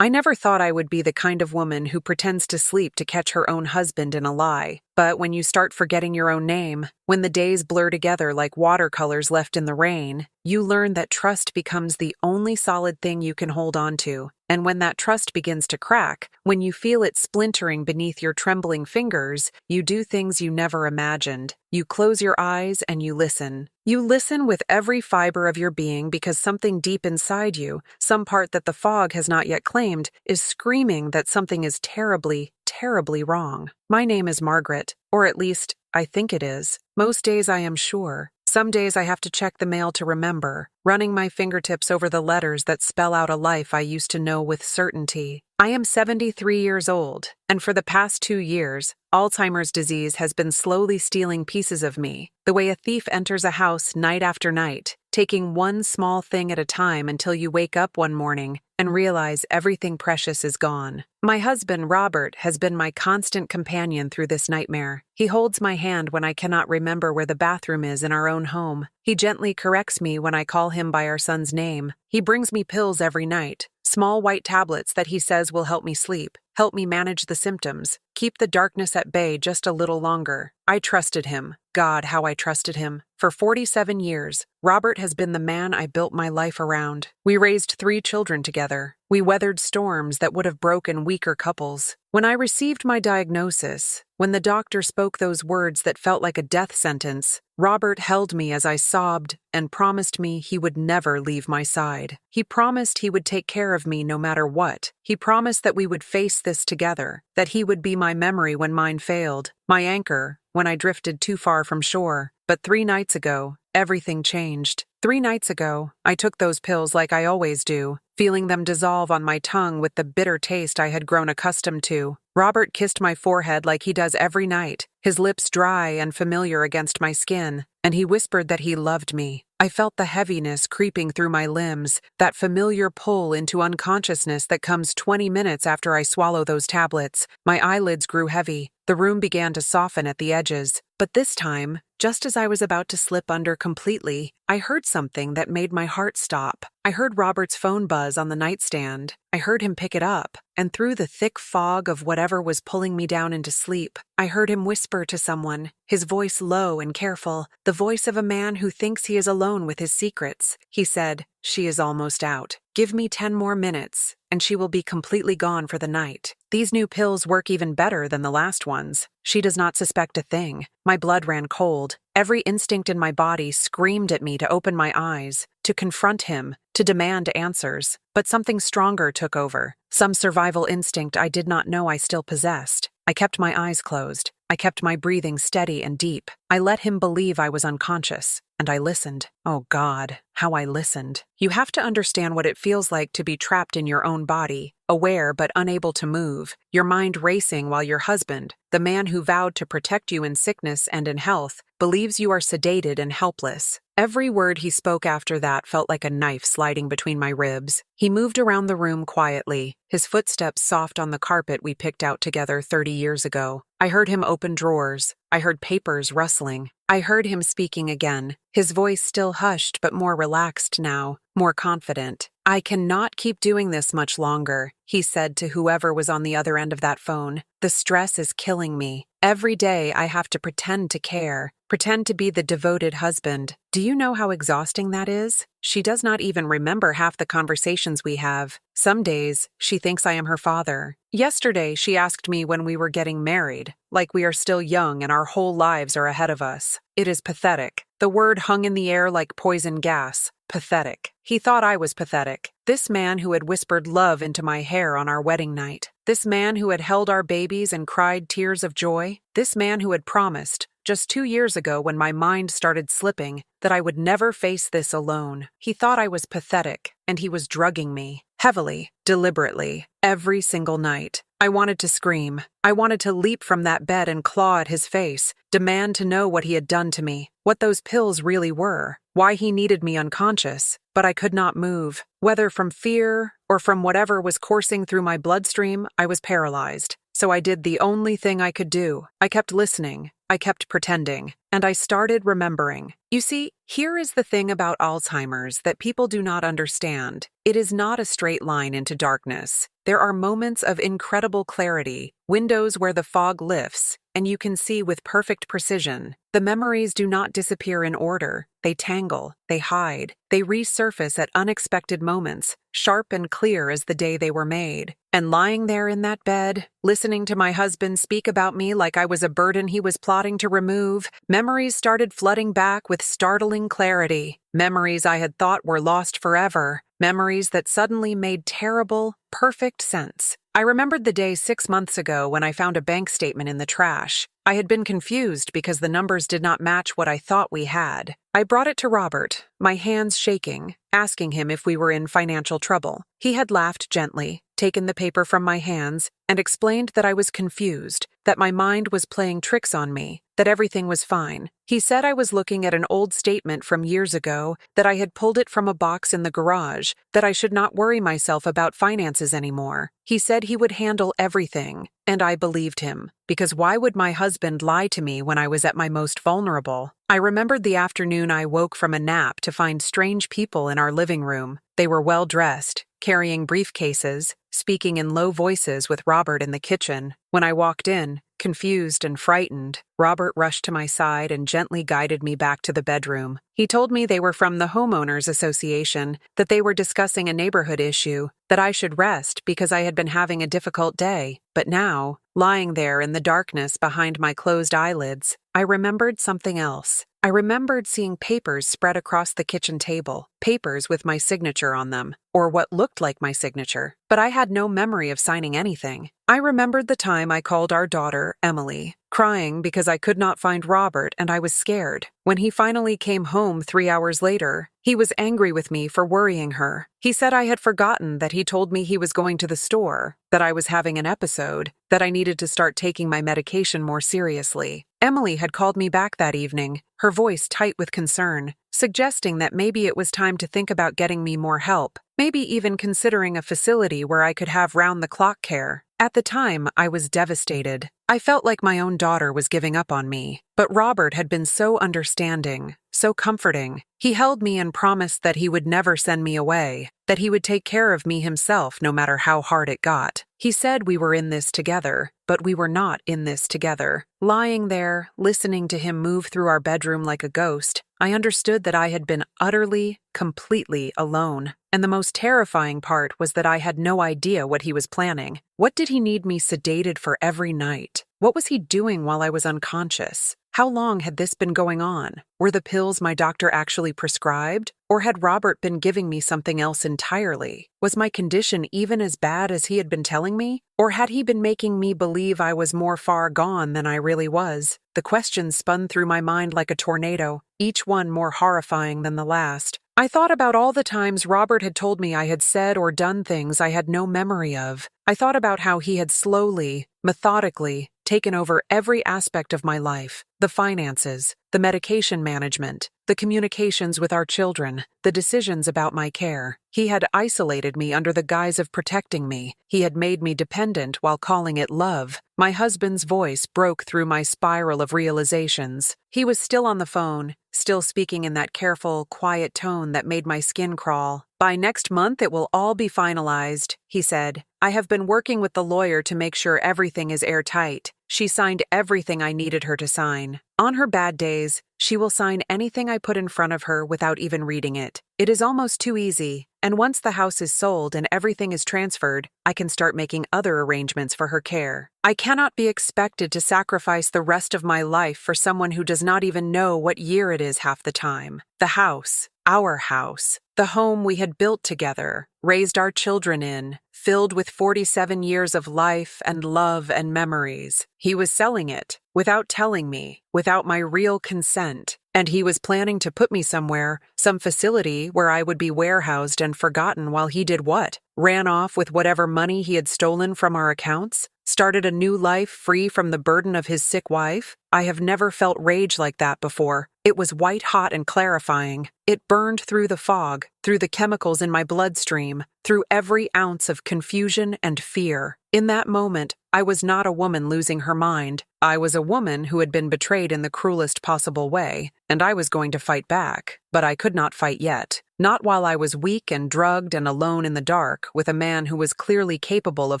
I never thought I would be the kind of woman who pretends to sleep to catch her own husband in a lie. But when you start forgetting your own name, when the days blur together like watercolors left in the rain, you learn that trust becomes the only solid thing you can hold on to. And when that trust begins to crack, when you feel it splintering beneath your trembling fingers, you do things you never imagined. You close your eyes and you listen. You listen with every fiber of your being because something deep inside you, some part that the fog has not yet claimed, is screaming that something is terribly, terribly wrong. My name is Margaret, or at least, I think it is. Most days I am sure. Some days I have to check the mail to remember, running my fingertips over the letters that spell out a life I used to know with certainty. I am 73 years old, and for the past 2 years, Alzheimer's disease has been slowly stealing pieces of me, the way a thief enters a house night after night, taking one small thing at a time until you wake up one morning and realize everything precious is gone. My husband, Robert, has been my constant companion through this nightmare. He holds my hand when I cannot remember where the bathroom is in our own home. He gently corrects me when I call him by our son's name. He brings me pills every night, small white tablets that he says will help me sleep, help me manage the symptoms, keep the darkness at bay just a little longer. I trusted him. God, how I trusted him. For 47 years, Robert has been the man I built my life around. We raised 3 children together. We weathered storms that would have broken weaker couples. When I received my diagnosis, when the doctor spoke those words that felt like a death sentence, Robert held me as I sobbed and promised me he would never leave my side. He promised he would take care of me no matter what. He promised that we would face this together, that he would be my memory when mine failed, my anchor when I drifted too far from shore. But 3 nights ago, everything changed. 3 nights ago, I took those pills like I always do, feeling them dissolve on my tongue with the bitter taste I had grown accustomed to. Robert kissed my forehead like he does every night, his lips dry and familiar against my skin, and he whispered that he loved me. I felt the heaviness creeping through my limbs, that familiar pull into unconsciousness that comes 20 minutes after I swallow those tablets. My eyelids grew heavy. The room began to soften at the edges. But this time, just as I was about to slip under completely, I heard something that made my heart stop. I heard Robert's phone buzz on the nightstand. I heard him pick it up, and through the thick fog of whatever was pulling me down into sleep, I heard him whisper to someone, his voice low and careful, the voice of a man who thinks he is alone with his secrets. He said, "She is almost out. Give me 10 more minutes, and she will be completely gone for the night. These new pills work even better than the last ones. She does not suspect a thing." My blood ran cold. Every instinct in my body screamed at me to open my eyes, to confront him, to demand answers. But something stronger took over, some survival instinct I did not know I still possessed. I kept my eyes closed. I kept my breathing steady and deep. I let him believe I was unconscious, and I listened. Oh God, how I listened. You have to understand what it feels like to be trapped in your own body, aware but unable to move, your mind racing while your husband, the man who vowed to protect you in sickness and in health, believes you are sedated and helpless. Every word he spoke after that felt like a knife sliding between my ribs. He moved around the room quietly, his footsteps soft on the carpet we picked out together 30 years ago. I heard him open drawers. I heard papers rustling. I heard him speaking again, his voice still hushed but more relaxed now, more confident. "I cannot keep doing this much longer," he said to whoever was on the other end of that phone. "The stress is killing me. Every day I have to pretend to care, pretend to be the devoted husband. Do you know how exhausting that is?" She does not even remember half the conversations we have. Some days, she thinks I am her father. Yesterday, she asked me when we were getting married, like we are still young and our whole lives are ahead of us. It is pathetic. The word hung in the air like poison gas. Pathetic. He thought I was pathetic. This man who had whispered love into my hair on our wedding night. This man who had held our babies and cried tears of joy. This man who had promised, just 2 years ago when my mind started slipping, that I would never face this alone. He thought I was pathetic, and he was drugging me. Heavily, deliberately, every single night. I wanted to scream. I wanted to leap from that bed and claw at his face, demand to know what he had done to me, what those pills really were, why he needed me unconscious. But I could not move. Whether from fear or from whatever was coursing through my bloodstream, I was paralyzed. So I did the only thing I could do. I kept listening. I kept pretending, and I started remembering. You see, here is the thing about Alzheimer's that people do not understand. It is not a straight line into darkness. There are moments of incredible clarity, windows where the fog lifts, and you can see with perfect precision. The memories do not disappear in order. They tangle, they hide, they resurface at unexpected moments, sharp and clear as the day they were made. And lying there in that bed, listening to my husband speak about me like I was a burden he was plotting to remove, memories started flooding back with startling clarity. Memories I had thought were lost forever. Memories that suddenly made terrible, perfect sense. I remembered the day 6 months ago when I found a bank statement in the trash. I had been confused because the numbers did not match what I thought we had. I brought it to Robert, my hands shaking, asking him if we were in financial trouble. He had laughed gently, taken the paper from my hands, and explained that I was confused, that my mind was playing tricks on me, that everything was fine. He said I was looking at an old statement from years ago, that I had pulled it from a box in the garage, that I should not worry myself about finances anymore. He said he would handle everything, and I believed him, because why would my husband lie to me when I was at my most vulnerable? I remembered the afternoon I woke from a nap to find strange people in our living room. They were well-dressed, carrying briefcases, speaking in low voices with Robert in the kitchen. When I walked in, confused and frightened, Robert rushed to my side and gently guided me back to the bedroom. He told me they were from the Homeowners Association, that they were discussing a neighborhood issue, that I should rest because I had been having a difficult day. But now, lying there in the darkness behind my closed eyelids, I remembered something else. I remembered seeing papers spread across the kitchen table, papers with my signature on them, or what looked like my signature, but I had no memory of signing anything. I remembered the time I called our daughter, Emily, crying because I could not find Robert and I was scared. When he finally came home 3 hours later, he was angry with me for worrying her. He said I had forgotten that he told me he was going to the store, that I was having an episode, that I needed to start taking my medication more seriously. Emily had called me back that evening, her voice tight with concern, suggesting that maybe it was time to think about getting me more help, maybe even considering a facility where I could have round-the-clock care. At the time, I was devastated. I felt like my own daughter was giving up on me. But Robert had been so understanding, so comforting. He held me and promised that he would never send me away, that he would take care of me himself no matter how hard it got. He said we were in this together, but we were not in this together. Lying there, listening to him move through our bedroom like a ghost, I understood that I had been utterly, completely alone. And the most terrifying part was that I had no idea what he was planning. What did he need me sedated for every night? What was he doing while I was unconscious? How long had this been going on? Were the pills my doctor actually prescribed? Or had Robert been giving me something else entirely? Was my condition even as bad as he had been telling me? Or had he been making me believe I was more far gone than I really was? The questions spun through my mind like a tornado, each one more horrifying than the last. I thought about all the times Robert had told me I had said or done things I had no memory of. I thought about how he had slowly, methodically, taken over every aspect of my life, the finances, the medication management, the communications with our children, the decisions about my care. He had isolated me under the guise of protecting me. He had made me dependent while calling it love. My husband's voice broke through my spiral of realizations. He was still on the phone, still speaking in that careful, quiet tone that made my skin crawl. "By next month it will all be finalized," he said. "I have been working with the lawyer to make sure everything is airtight. She signed everything I needed her to sign. On her bad days, she will sign anything I put in front of her without even reading it. It is almost too easy, and once the house is sold and everything is transferred, I can start making other arrangements for her care. I cannot be expected to sacrifice the rest of my life for someone who does not even know what year it is half the time. The house, our house, the home we had built together, raised our children in, filled with 47 years of life and love and memories. He was selling it, without telling me, without my real consent. And he was planning to put me somewhere, some facility where I would be warehoused and forgotten while he did what? Ran off with whatever money he had stolen from our accounts? Started a new life free from the burden of his sick wife? I have never felt rage like that before. It was white-hot and clarifying. It burned through the fog, through the chemicals in my bloodstream, through every ounce of confusion and fear. In that moment, I was not a woman losing her mind. I was a woman who had been betrayed in the cruelest possible way, and I was going to fight back. But I could not fight yet. Not while I was weak and drugged and alone in the dark with a man who was clearly capable of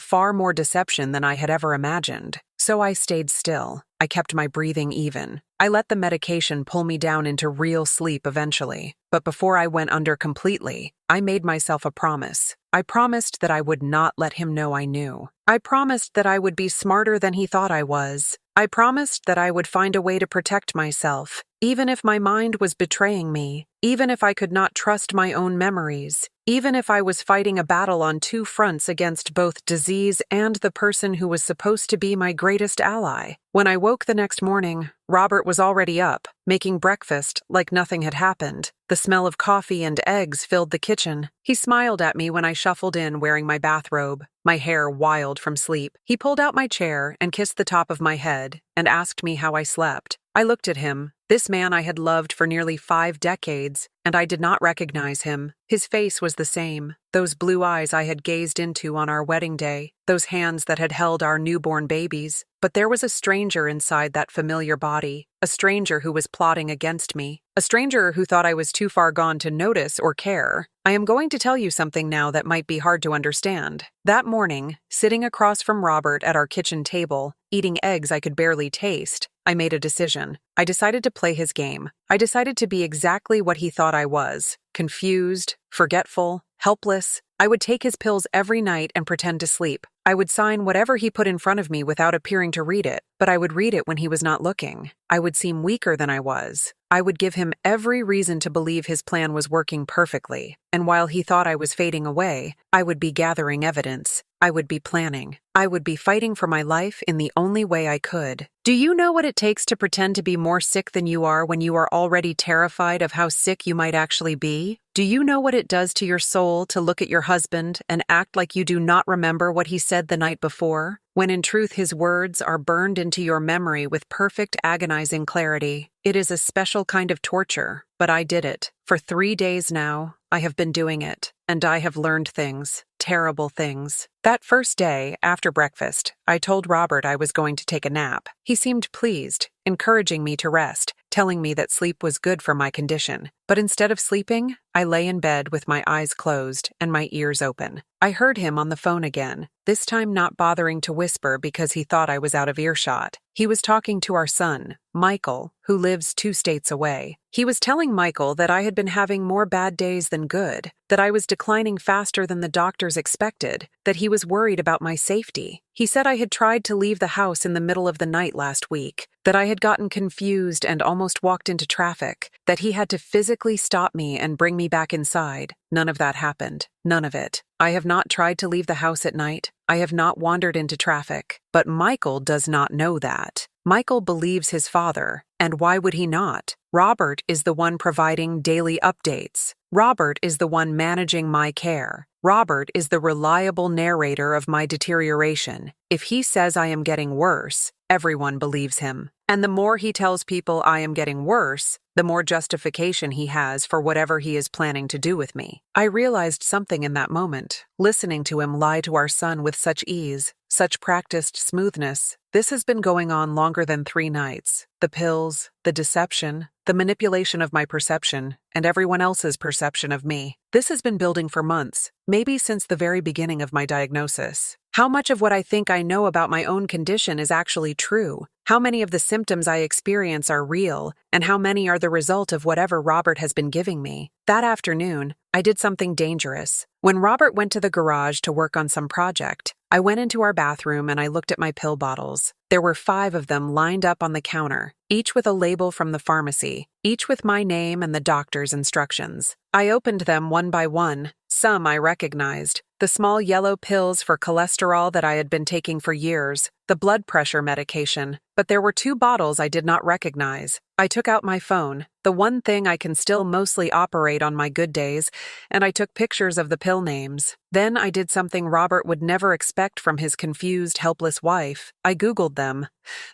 far more deception than I had ever imagined. So I stayed still. I kept my breathing even. I let the medication pull me down into real sleep eventually. But before I went under completely, I made myself a promise. I promised that I would not let him know I knew. I promised that I would be smarter than he thought I was. I promised that I would find a way to protect myself, even if my mind was betraying me, even if I could not trust my own memories, even if I was fighting a battle on two fronts against both disease and the person who was supposed to be my greatest ally. When I woke the next morning, Robert was already up, making breakfast like nothing had happened. The smell of coffee and eggs filled the kitchen. He smiled at me when I shuffled in wearing my bathrobe, my hair wild from sleep. He pulled out my chair and kissed the top of my head and asked me how I slept. I looked at him, this man I had loved for nearly 5 decades, and I did not recognize him. His face was the same, those blue eyes I had gazed into on our wedding day, those hands that had held our newborn babies. But there was a stranger inside that familiar body, a stranger who was plotting against me, a stranger who thought I was too far gone to notice or care. I am going to tell you something now that might be hard to understand. That morning, sitting across from Robert at our kitchen table, eating eggs I could barely taste, I made a decision. I decided to play his game. I decided to be exactly what he thought I was: confused, forgetful, helpless. I would take his pills every night and pretend to sleep. I would sign whatever he put in front of me without appearing to read it, but I would read it when he was not looking. I would seem weaker than I was. I would give him every reason to believe his plan was working perfectly, and while he thought I was fading away, I would be gathering evidence. I would be planning. I would be fighting for my life in the only way I could. Do you know what it takes to pretend to be more sick than you are when you are already terrified of how sick you might actually be? Do you know what it does to your soul to look at your husband and act like you do not remember what he said the night before, when in truth his words are burned into your memory with perfect agonizing clarity? It is a special kind of torture, but I did it. For 3 days now, I have been doing it, and I have learned things, terrible things. That first day, after breakfast, I told Robert I was going to take a nap. He seemed pleased, encouraging me to rest, telling me that sleep was good for my condition. But instead of sleeping, I lay in bed with my eyes closed and my ears open. I heard him on the phone again, this time not bothering to whisper because he thought I was out of earshot. He was talking to our son, Michael, who lives 2 states away. He was telling Michael that I had been having more bad days than good, that I was declining faster than the doctors expected, that he was worried about my safety. He said I had tried to leave the house in the middle of the night last week, that I had gotten confused and almost walked into traffic, that he had to physically stop me and bring me back inside. None of that happened. None of it. I have not tried to leave the house at night. I have not wandered into traffic. But Michael does not know that. Michael believes his father, and why would he not? Robert is the one providing daily updates. Robert is the one managing my care. Robert is the reliable narrator of my deterioration. If he says I am getting worse, everyone believes him. And the more he tells people I am getting worse, the more justification he has for whatever he is planning to do with me. I realized something in that moment, listening to him lie to our son with such ease, such practiced smoothness. This has been going on longer than 3 nights. The pills, the deception, the manipulation of my perception, and everyone else's perception of me. This has been building for months, maybe since the very beginning of my diagnosis. How much of what I think I know about my own condition is actually true? How many of the symptoms I experience are real, and how many are the result of whatever Robert has been giving me? That afternoon, I did something dangerous. When Robert went to the garage to work on some project, I went into our bathroom and I looked at my pill bottles. There were 5 of them lined up on the counter, each with a label from the pharmacy, each with my name and the doctor's instructions. I opened them one by one. Some I recognized. The small yellow pills for cholesterol that I had been taking for years, the blood pressure medication. But there were 2 bottles I did not recognize. I took out my phone, the one thing I can still mostly operate on my good days, and I took pictures of the pill names. Then I did something Robert would never expect from his confused, helpless wife. I Googled them.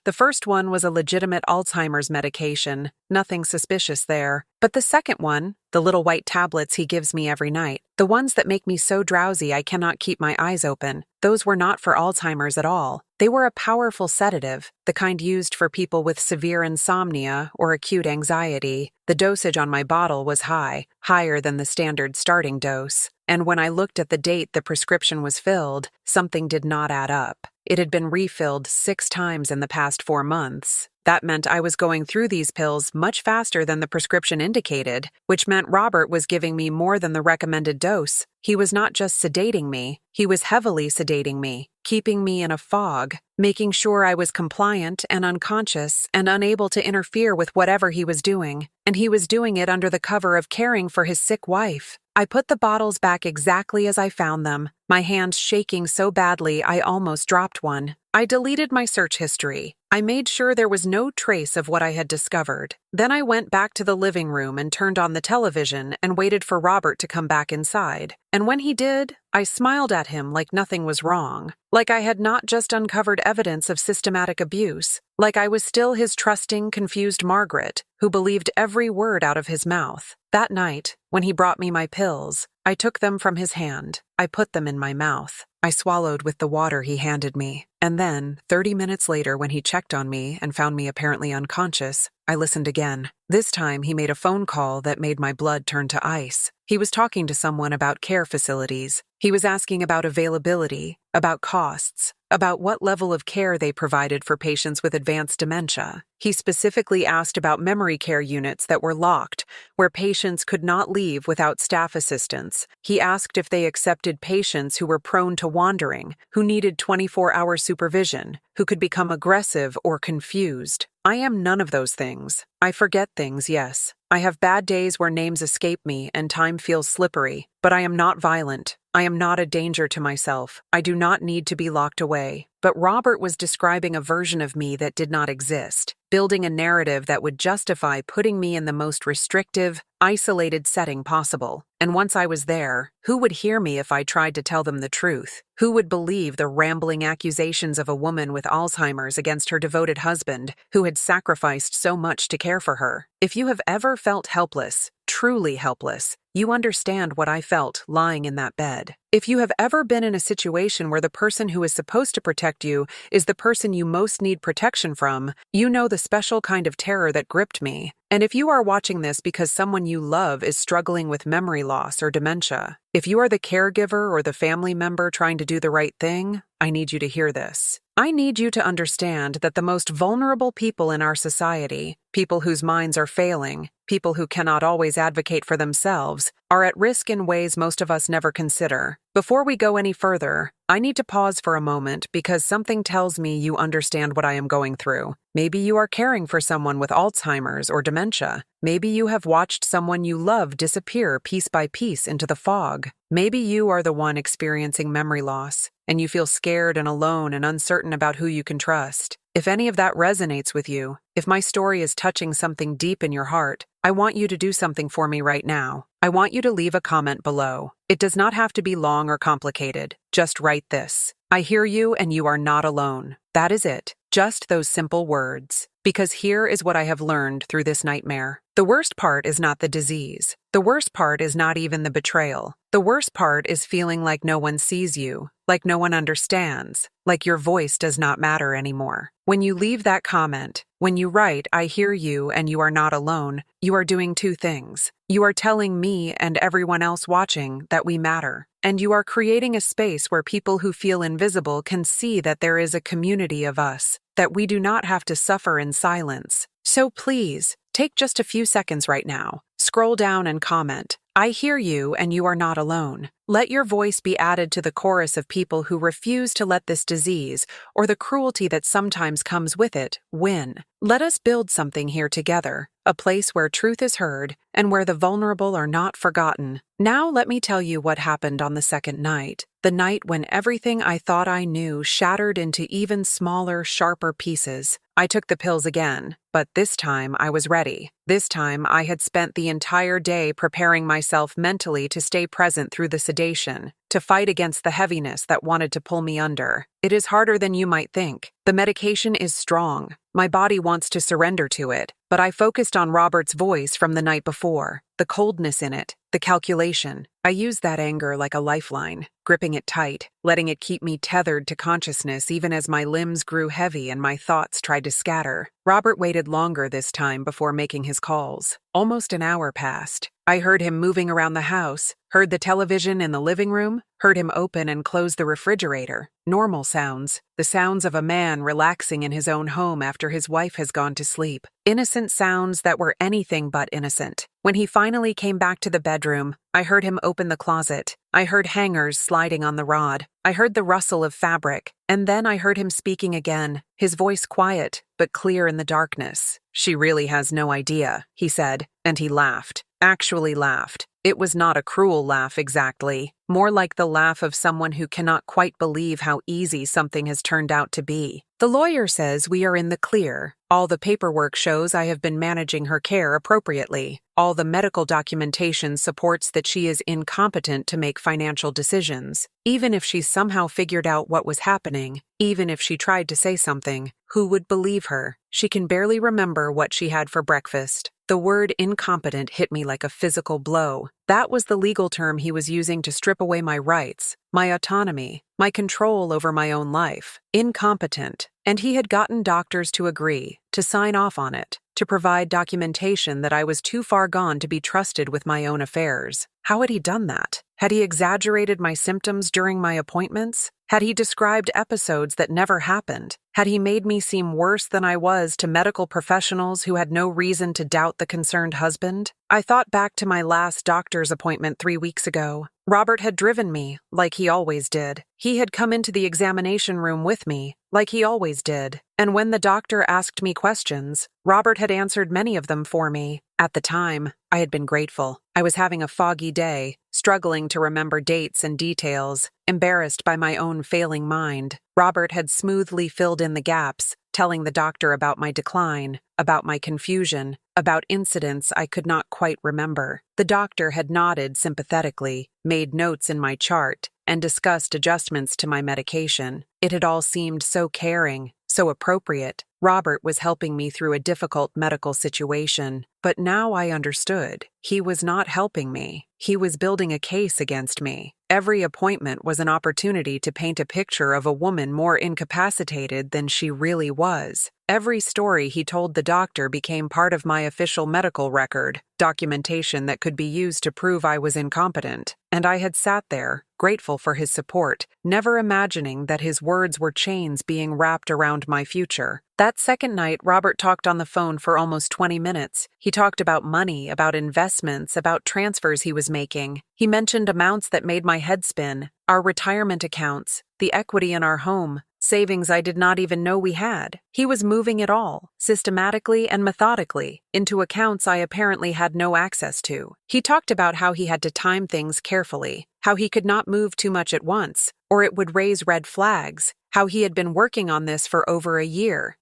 The first one was a legitimate Alzheimer's medication, nothing suspicious there. But the second one, the little white tablets he gives me every night, the ones that make me so drowsy I cannot keep my eyes open, Those were not for Alzheimer's at all. They were a powerful sedative, the kind used for people with severe insomnia or acute anxiety. The dosage on my bottle was high, higher than the standard starting dose. And when I looked at the date the prescription was filled, something did not add up. It had been refilled 6 times in the past 4 months. That meant I was going through these pills much faster than the prescription indicated, which meant Robert was giving me more than the recommended dose. He was not just sedating me, he was heavily sedating me, keeping me in a fog, making sure I was compliant and unconscious and unable to interfere with whatever he was doing. And he was doing it under the cover of caring for his sick wife. I put the bottles back exactly as I found them, my hands shaking so badly I almost dropped one. I deleted my search history. I made sure there was no trace of what I had discovered. Then I went back to the living room and turned on the television and waited for Robert to come back inside. And when he did, I smiled at him like nothing was wrong, like I had not just uncovered evidence of systematic abuse, like I was still his trusting, confused Margaret, who believed every word out of his mouth. That night, when he brought me my pills, I took them from his hand. I put them in my mouth. I swallowed with the water he handed me. And then, 30 minutes later, when he checked on me and found me apparently unconscious, I listened again. This time, he made a phone call that made my blood turn to ice. He was talking to someone about care facilities. He was asking about availability, about costs, about what level of care they provided for patients with advanced dementia. He specifically asked about memory care units that were locked, where patients could not leave without staff assistance. He asked if they accepted patients who were prone to wandering, who needed 24-hour supervision, who could become aggressive or confused. I am none of those things. I forget things, yes. I have bad days where names escape me and time feels slippery, but I am not violent. I am not a danger to myself. I do not need to be locked away. But Robert was describing a version of me that did not exist, building a narrative that would justify putting me in the most restrictive, isolated setting possible. And once I was there, who would hear me if I tried to tell them the truth? Who would believe the rambling accusations of a woman with Alzheimer's against her devoted husband, who had sacrificed so much to care for her? If you have ever felt helpless, truly helpless, you understand what I felt lying in that bed. If you have ever been in a situation where the person who is supposed to protect you is the person you most need protection from, you know the special kind of terror that gripped me. And if you are watching this because someone you love is struggling with memory loss or dementia, if you are the caregiver or the family member trying to do the right thing, I need you to hear this. I need you to understand that the most vulnerable people in our society, people whose minds are failing, people who cannot always advocate for themselves, are at risk in ways most of us never consider. Before we go any further, I need to pause for a moment because something tells me you understand what I am going through. Maybe you are caring for someone with Alzheimer's or dementia. Maybe you have watched someone you love disappear piece by piece into the fog. Maybe you are the one experiencing memory loss, and you feel scared and alone and uncertain about who you can trust. If any of that resonates with you, if my story is touching something deep in your heart, I want you to do something for me right now. I want you to leave a comment below. It does not have to be long or complicated. Just write this. I hear you and you are not alone. That is it. Just those simple words. Because here is what I have learned through this nightmare. The worst part is not the disease. The worst part is not even the betrayal. The worst part is feeling like no one sees you, like no one understands, like your voice does not matter anymore. When you leave that comment, when you write, I hear you and you are not alone, you are doing 2 things. You are telling me and everyone else watching that we matter. And you are creating a space where people who feel invisible can see that there is a community of us, that we do not have to suffer in silence. So please, take just a few seconds right now. Scroll down and comment. I hear you and you are not alone. Let your voice be added to the chorus of people who refuse to let this disease, or the cruelty that sometimes comes with it, win. Let us build something here together, a place where truth is heard and where the vulnerable are not forgotten. Now let me tell you what happened on the second night, the night when everything I thought I knew shattered into even smaller, sharper pieces. I took the pills again, but this time I was ready. This time I had spent the entire day preparing myself mentally to stay present through the sedation, to fight against the heaviness that wanted to pull me under. It is harder than you might think. The medication is strong. My body wants to surrender to it, but I focused on Robert's voice from the night before. the coldness in it, the calculation. I used that anger like a lifeline, gripping it tight, letting it keep me tethered to consciousness even as my limbs grew heavy and my thoughts tried to scatter. Robert waited longer this time before making his calls. Almost an hour passed. I heard him moving around the house, heard the television in the living room, heard him open and close the refrigerator. Normal sounds, the sounds of a man relaxing in his own home after his wife has gone to sleep. Innocent sounds that were anything but innocent. When he finally came back to the bedroom, I heard him open the closet. I heard hangers sliding on the rod. I heard the rustle of fabric. And then I heard him speaking again, his voice quiet, but clear in the darkness. "She really has no idea," he said, and he laughed. Actually laughed. It was not a cruel laugh exactly, more like the laugh of someone who cannot quite believe how easy something has turned out to be. "The lawyer says we are in the clear. All the paperwork shows I have been managing her care appropriately. All the medical documentation supports that she is incompetent to make financial decisions. Even if she somehow figured out what was happening, even if she tried to say something, who would believe her? She can barely remember what she had for breakfast." The word incompetent hit me like a physical blow. That was the legal term he was using to strip away my rights, my autonomy, my control over my own life. Incompetent. And he had gotten doctors to agree, to sign off on it, to provide documentation that I was too far gone to be trusted with my own affairs. How had he done that? Had he exaggerated my symptoms during my appointments? Had he described episodes that never happened? Had he made me seem worse than I was to medical professionals who had no reason to doubt the concerned husband? I thought back to my last doctor's appointment 3 weeks ago. Robert had driven me, like he always did. He had come into the examination room with me, like he always did. And when the doctor asked me questions, Robert had answered many of them for me. At the time, I had been grateful. I was having a foggy day, struggling to remember dates and details, embarrassed by my own failing mind. Robert had smoothly filled in the gaps, telling the doctor about my decline, about my confusion, about incidents I could not quite remember. The doctor had nodded sympathetically, made notes in my chart, and discussed adjustments to my medication. It had all seemed so caring, so appropriate. Robert was helping me through a difficult medical situation, but now I understood. He was not helping me. He was building a case against me. Every appointment was an opportunity to paint a picture of a woman more incapacitated than she really was. Every story he told the doctor became part of my official medical record, documentation that could be used to prove I was incompetent. And I had sat there, grateful for his support, never imagining that his words were chains being wrapped around my future. That second night, Robert talked on the phone for almost 20 minutes. He talked about money, about investments, about transfers he was making. He mentioned amounts that made my head spin, our retirement accounts, the equity in our home, savings I did not even know we had. He was moving it all, systematically and methodically, into accounts I apparently had no access to. He talked about how he had to time things carefully, how he could not move too much at once, or it would raise red flags, how he had been working on this for over a year.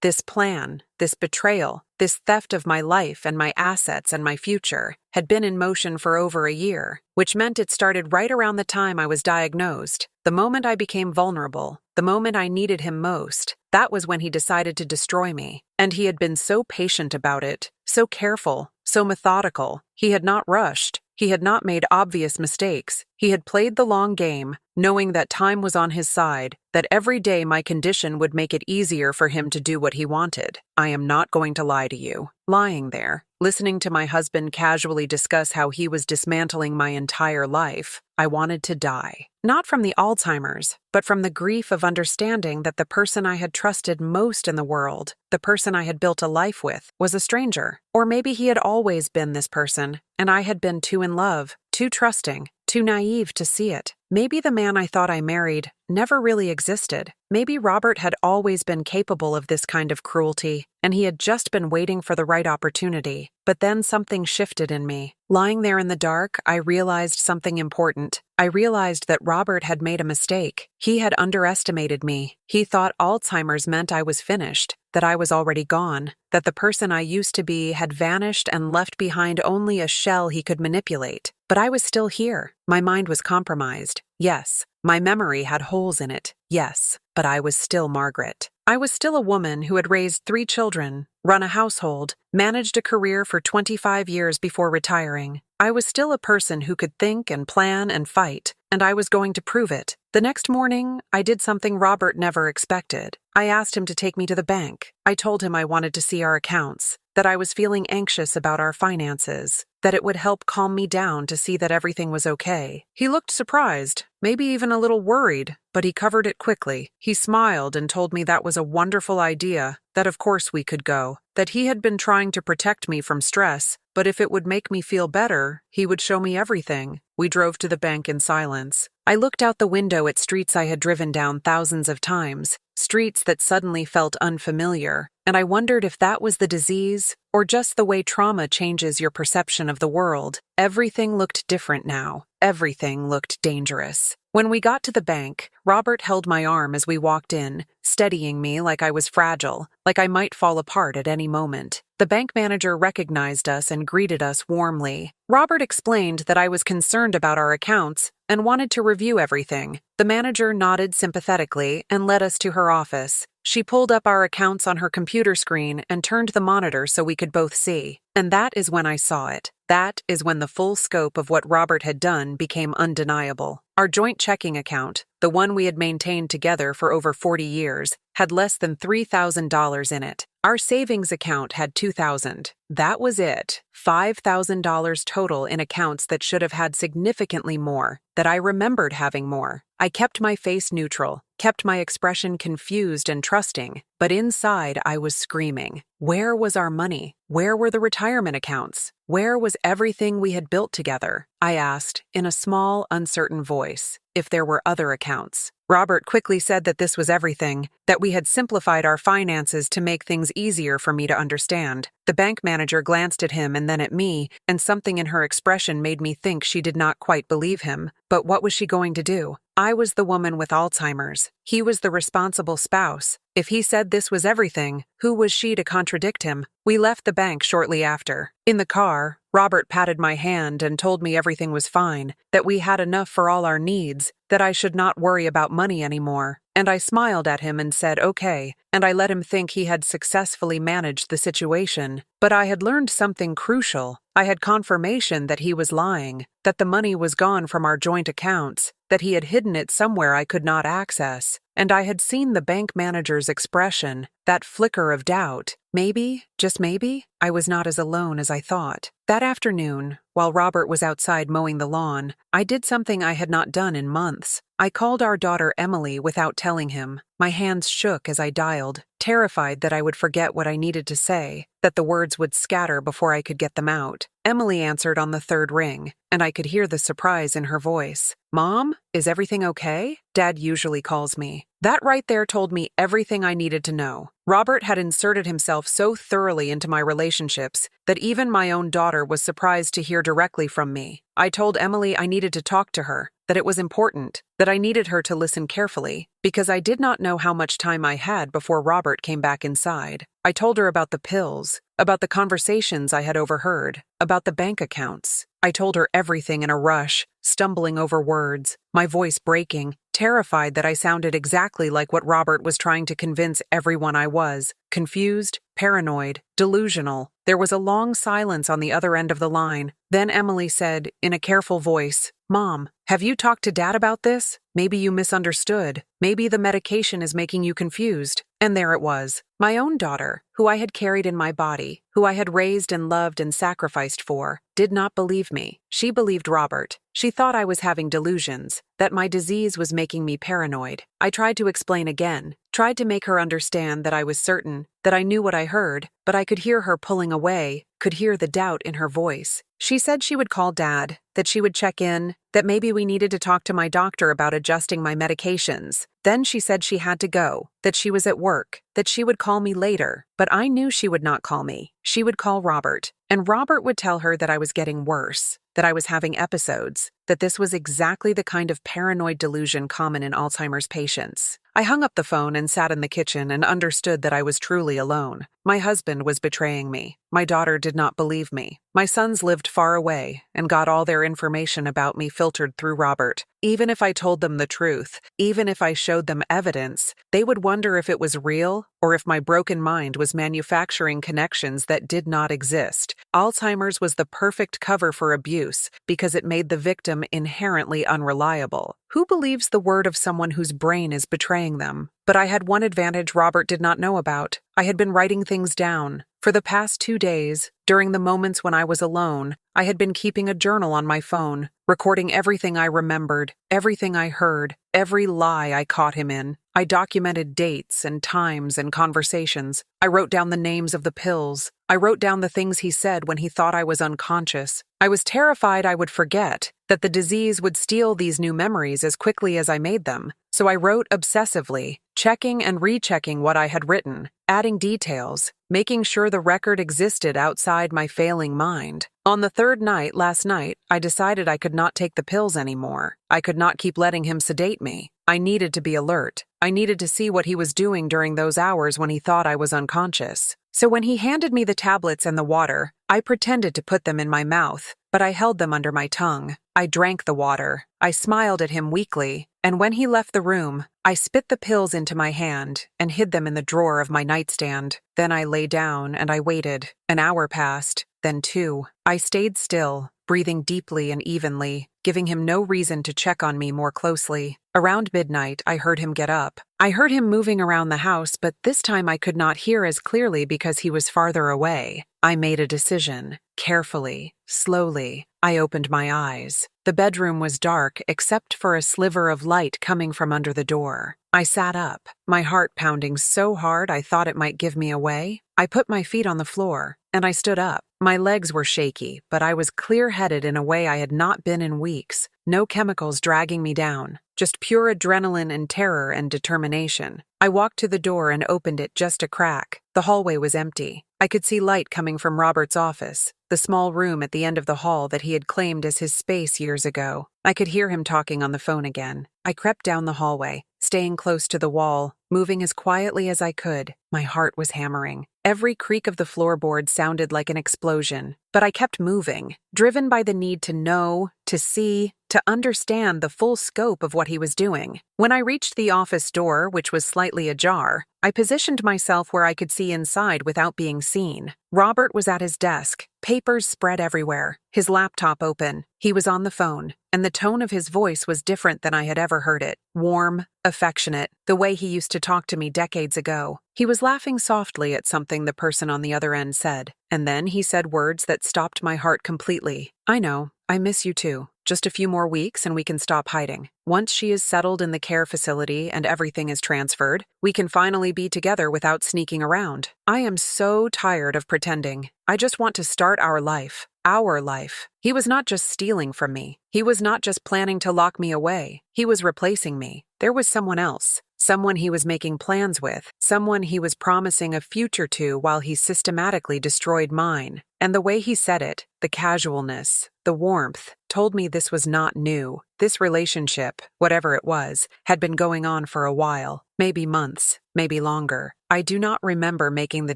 This plan, this betrayal, this theft of my life and my assets and my future had been in motion for over a year, which meant it started right around the time I was diagnosed. The moment I became vulnerable, the moment I needed him most, that was when he decided to destroy me. And he had been so patient about it, so careful, so methodical. He had not rushed. He had not made obvious mistakes. He had played the long game, knowing that time was on his side, that every day my condition would make it easier for him to do what he wanted. I am not going to lie to you. Lying there, listening to my husband casually discuss how he was dismantling my entire life, I wanted to die. Not from the Alzheimer's, but from the grief of understanding that the person I had trusted most in the world, the person I had built a life with, was a stranger. Or maybe he had always been this person, and I had been too in love, too trusting, too naive to see it. Maybe the man I thought I married never really existed. Maybe Robert had always been capable of this kind of cruelty, and he had just been waiting for the right opportunity. But then something shifted in me. Lying there in the dark, I realized something important. I realized that Robert had made a mistake. He had underestimated me. He thought Alzheimer's meant I was finished, that I was already gone, that the person I used to be had vanished and left behind only a shell he could manipulate. But I was still here. My mind was compromised. Yes. My memory had holes in it. Yes. But I was still Margaret. I was still a woman who had raised 3 children, run a household, managed a career for 25 years before retiring. I was still a person who could think and plan and fight, and I was going to prove it. The next morning, I did something Robert never expected. I asked him to take me to the bank. I told him I wanted to see our accounts, that I was feeling anxious about our finances, that it would help calm me down to see that everything was okay. He looked surprised, maybe even a little worried, but he covered it quickly. He smiled and told me that was a wonderful idea, that of course we could go, that he had been trying to protect me from stress, but if it would make me feel better, he would show me everything. We drove to the bank in silence. I looked out the window at streets I had driven down thousands of times, streets that suddenly felt unfamiliar, and I wondered if that was the disease or just the way trauma changes your perception of the world. Everything looked different now. Everything looked dangerous. When we got to the bank, Robert held my arm as we walked in, steadying me like I was fragile, like I might fall apart at any moment. The bank manager recognized us and greeted us warmly. Robert explained that I was concerned about our accounts and wanted to review everything. The manager nodded sympathetically and led us to her office. She pulled up our accounts on her computer screen and turned the monitor so we could both see. And that is when I saw it. That is when the full scope of what Robert had done became undeniable. Our joint checking account, the one we had maintained together for over 40 years, had less than $3,000 in it. Our savings account had $2,000. That was it. $5,000 total in accounts that should have had significantly more, that I remembered having more. I kept my face neutral, kept my expression confused and trusting, but inside I was screaming. Where was our money? Where were the retirement accounts? Where was everything we had built together? I asked, in a small, uncertain voice, if there were other accounts. Robert quickly said that this was everything, that we had simplified our finances to make things easier for me to understand. The bank manager glanced at him and then at me, and something in her expression made me think she did not quite believe him. But what was she going to do? I was the woman with Alzheimer's. He was the responsible spouse. If he said this was everything, who was she to contradict him? We left the bank shortly after. In the car, Robert patted my hand and told me everything was fine, that we had enough for all our needs, that I should not worry about money anymore. And I smiled at him and said, okay, and I let him think he had successfully managed the situation. But I had learned something crucial. I had confirmation that he was lying, that the money was gone from our joint accounts, that he had hidden it somewhere I could not access. And I had seen the bank manager's expression, that flicker of doubt. Maybe, just maybe, I was not as alone as I thought. That afternoon, while Robert was outside mowing the lawn, I did something I had not done in months. I called our daughter Emily without telling him. My hands shook as I dialed, terrified that I would forget what I needed to say, that the words would scatter before I could get them out. Emily answered on the third ring, and I could hear the surprise in her voice. Mom, is everything okay? Dad usually calls me. That right there told me everything I needed to know. Robert had inserted himself so thoroughly into my relationships that even my own daughter was surprised to hear directly from me. I told Emily I needed to talk to her, that it was important, that I needed her to listen carefully, because I did not know how much time I had before Robert came back inside. I told her about the pills, about the conversations I had overheard, about the bank accounts. I told her everything in a rush, stumbling over words, my voice breaking, terrified that I sounded exactly like what Robert was trying to convince everyone I was. Confused, paranoid, delusional. There was a long silence on the other end of the line. Then Emily said, in a careful voice, Mom, have you talked to Dad about this? Maybe you misunderstood. Maybe the medication is making you confused. And there it was. My own daughter, who I had carried in my body, who I had raised and loved and sacrificed for, did not believe me. She believed Robert. She thought I was having delusions, that my disease was making me paranoid. I tried to explain again, tried to make her understand that I was certain, that I knew what I heard, but I could hear her pulling away, could hear the doubt in her voice. She said she would call Dad, that she would check in, that maybe we needed to talk to my doctor about adjusting my medications. Then she said she had to go, that she was at work, that she would call me later, but I knew she would not call me. She would call Robert, and Robert would tell her that I was getting worse, that I was having episodes, that this was exactly the kind of paranoid delusion common in Alzheimer's patients. I hung up the phone and sat in the kitchen and understood that I was truly alone. My husband was betraying me. My daughter did not believe me. My sons lived far away and got all their information about me filtered through Robert. Even if I told them the truth, even if I showed them evidence, they would wonder if it was real or if my broken mind was manufacturing connections that did not exist. Alzheimer's was the perfect cover for abuse because it made the victim inherently unreliable. Who believes the word of someone whose brain is betraying them? But I had one advantage Robert did not know about. I had been writing things down. For the past 2 days, during the moments when I was alone, I had been keeping a journal on my phone, recording everything I remembered, everything I heard, every lie I caught him in. I documented dates and times and conversations. I wrote down the names of the pills. I wrote down the things he said when he thought I was unconscious. I was terrified I would forget, that the disease would steal these new memories as quickly as I made them. So I wrote obsessively, checking and rechecking what I had written, adding details, making sure the record existed outside my failing mind. On the 3rd night last night, I decided I could not take the pills anymore. I could not keep letting him sedate me. I needed to be alert. I needed to see what he was doing during those hours when he thought I was unconscious. So when he handed me the tablets and the water, I pretended to put them in my mouth, but I held them under my tongue. I drank the water. I smiled at him weakly, and when he left the room, I spit the pills into my hand and hid them in the drawer of my nightstand. Then I lay down and I waited. An hour passed, then 2. I stayed still, breathing deeply and evenly, giving him no reason to check on me more closely. Around midnight, I heard him get up. I heard him moving around the house, but this time I could not hear as clearly because he was farther away. I made a decision. Carefully, slowly, I opened my eyes. The bedroom was dark except for a sliver of light coming from under the door. I sat up, my heart pounding so hard I thought it might give me away. I put my feet on the floor, and I stood up. My legs were shaky, but I was clear-headed in a way I had not been in weeks. No chemicals dragging me down, just pure adrenaline and terror and determination. I walked to the door and opened it just a crack. The hallway was empty. I could see light coming from Robert's office, the small room at the end of the hall that he had claimed as his space years ago. I could hear him talking on the phone again. I crept down the hallway, staying close to the wall, moving as quietly as I could. My heart was hammering. Every creak of the floorboard sounded like an explosion, but I kept moving, driven by the need to know, to see, to understand the full scope of what he was doing. When I reached the office door, which was slightly ajar, I positioned myself where I could see inside without being seen. Robert was at his desk, papers spread everywhere, his laptop open. He was on the phone, and the tone of his voice was different than I had ever heard it. Warm, affectionate, the way he used to talk to me decades ago. He was laughing softly at something the person on the other end said, and then he said words that stopped my heart completely. "I know. I miss you too. Just a few more weeks and we can stop hiding. Once she is settled in the care facility and everything is transferred, we can finally be together without sneaking around. I am so tired of pretending. I just want to start our life. Our life." He was not just stealing from me. He was not just planning to lock me away. He was replacing me. There was someone else. Someone he was making plans with. Someone he was promising a future to while he systematically destroyed mine. And the way he said it, the casualness, the warmth, told me this was not new. This relationship, whatever it was, had been going on for a while, maybe months, maybe longer. I do not remember making the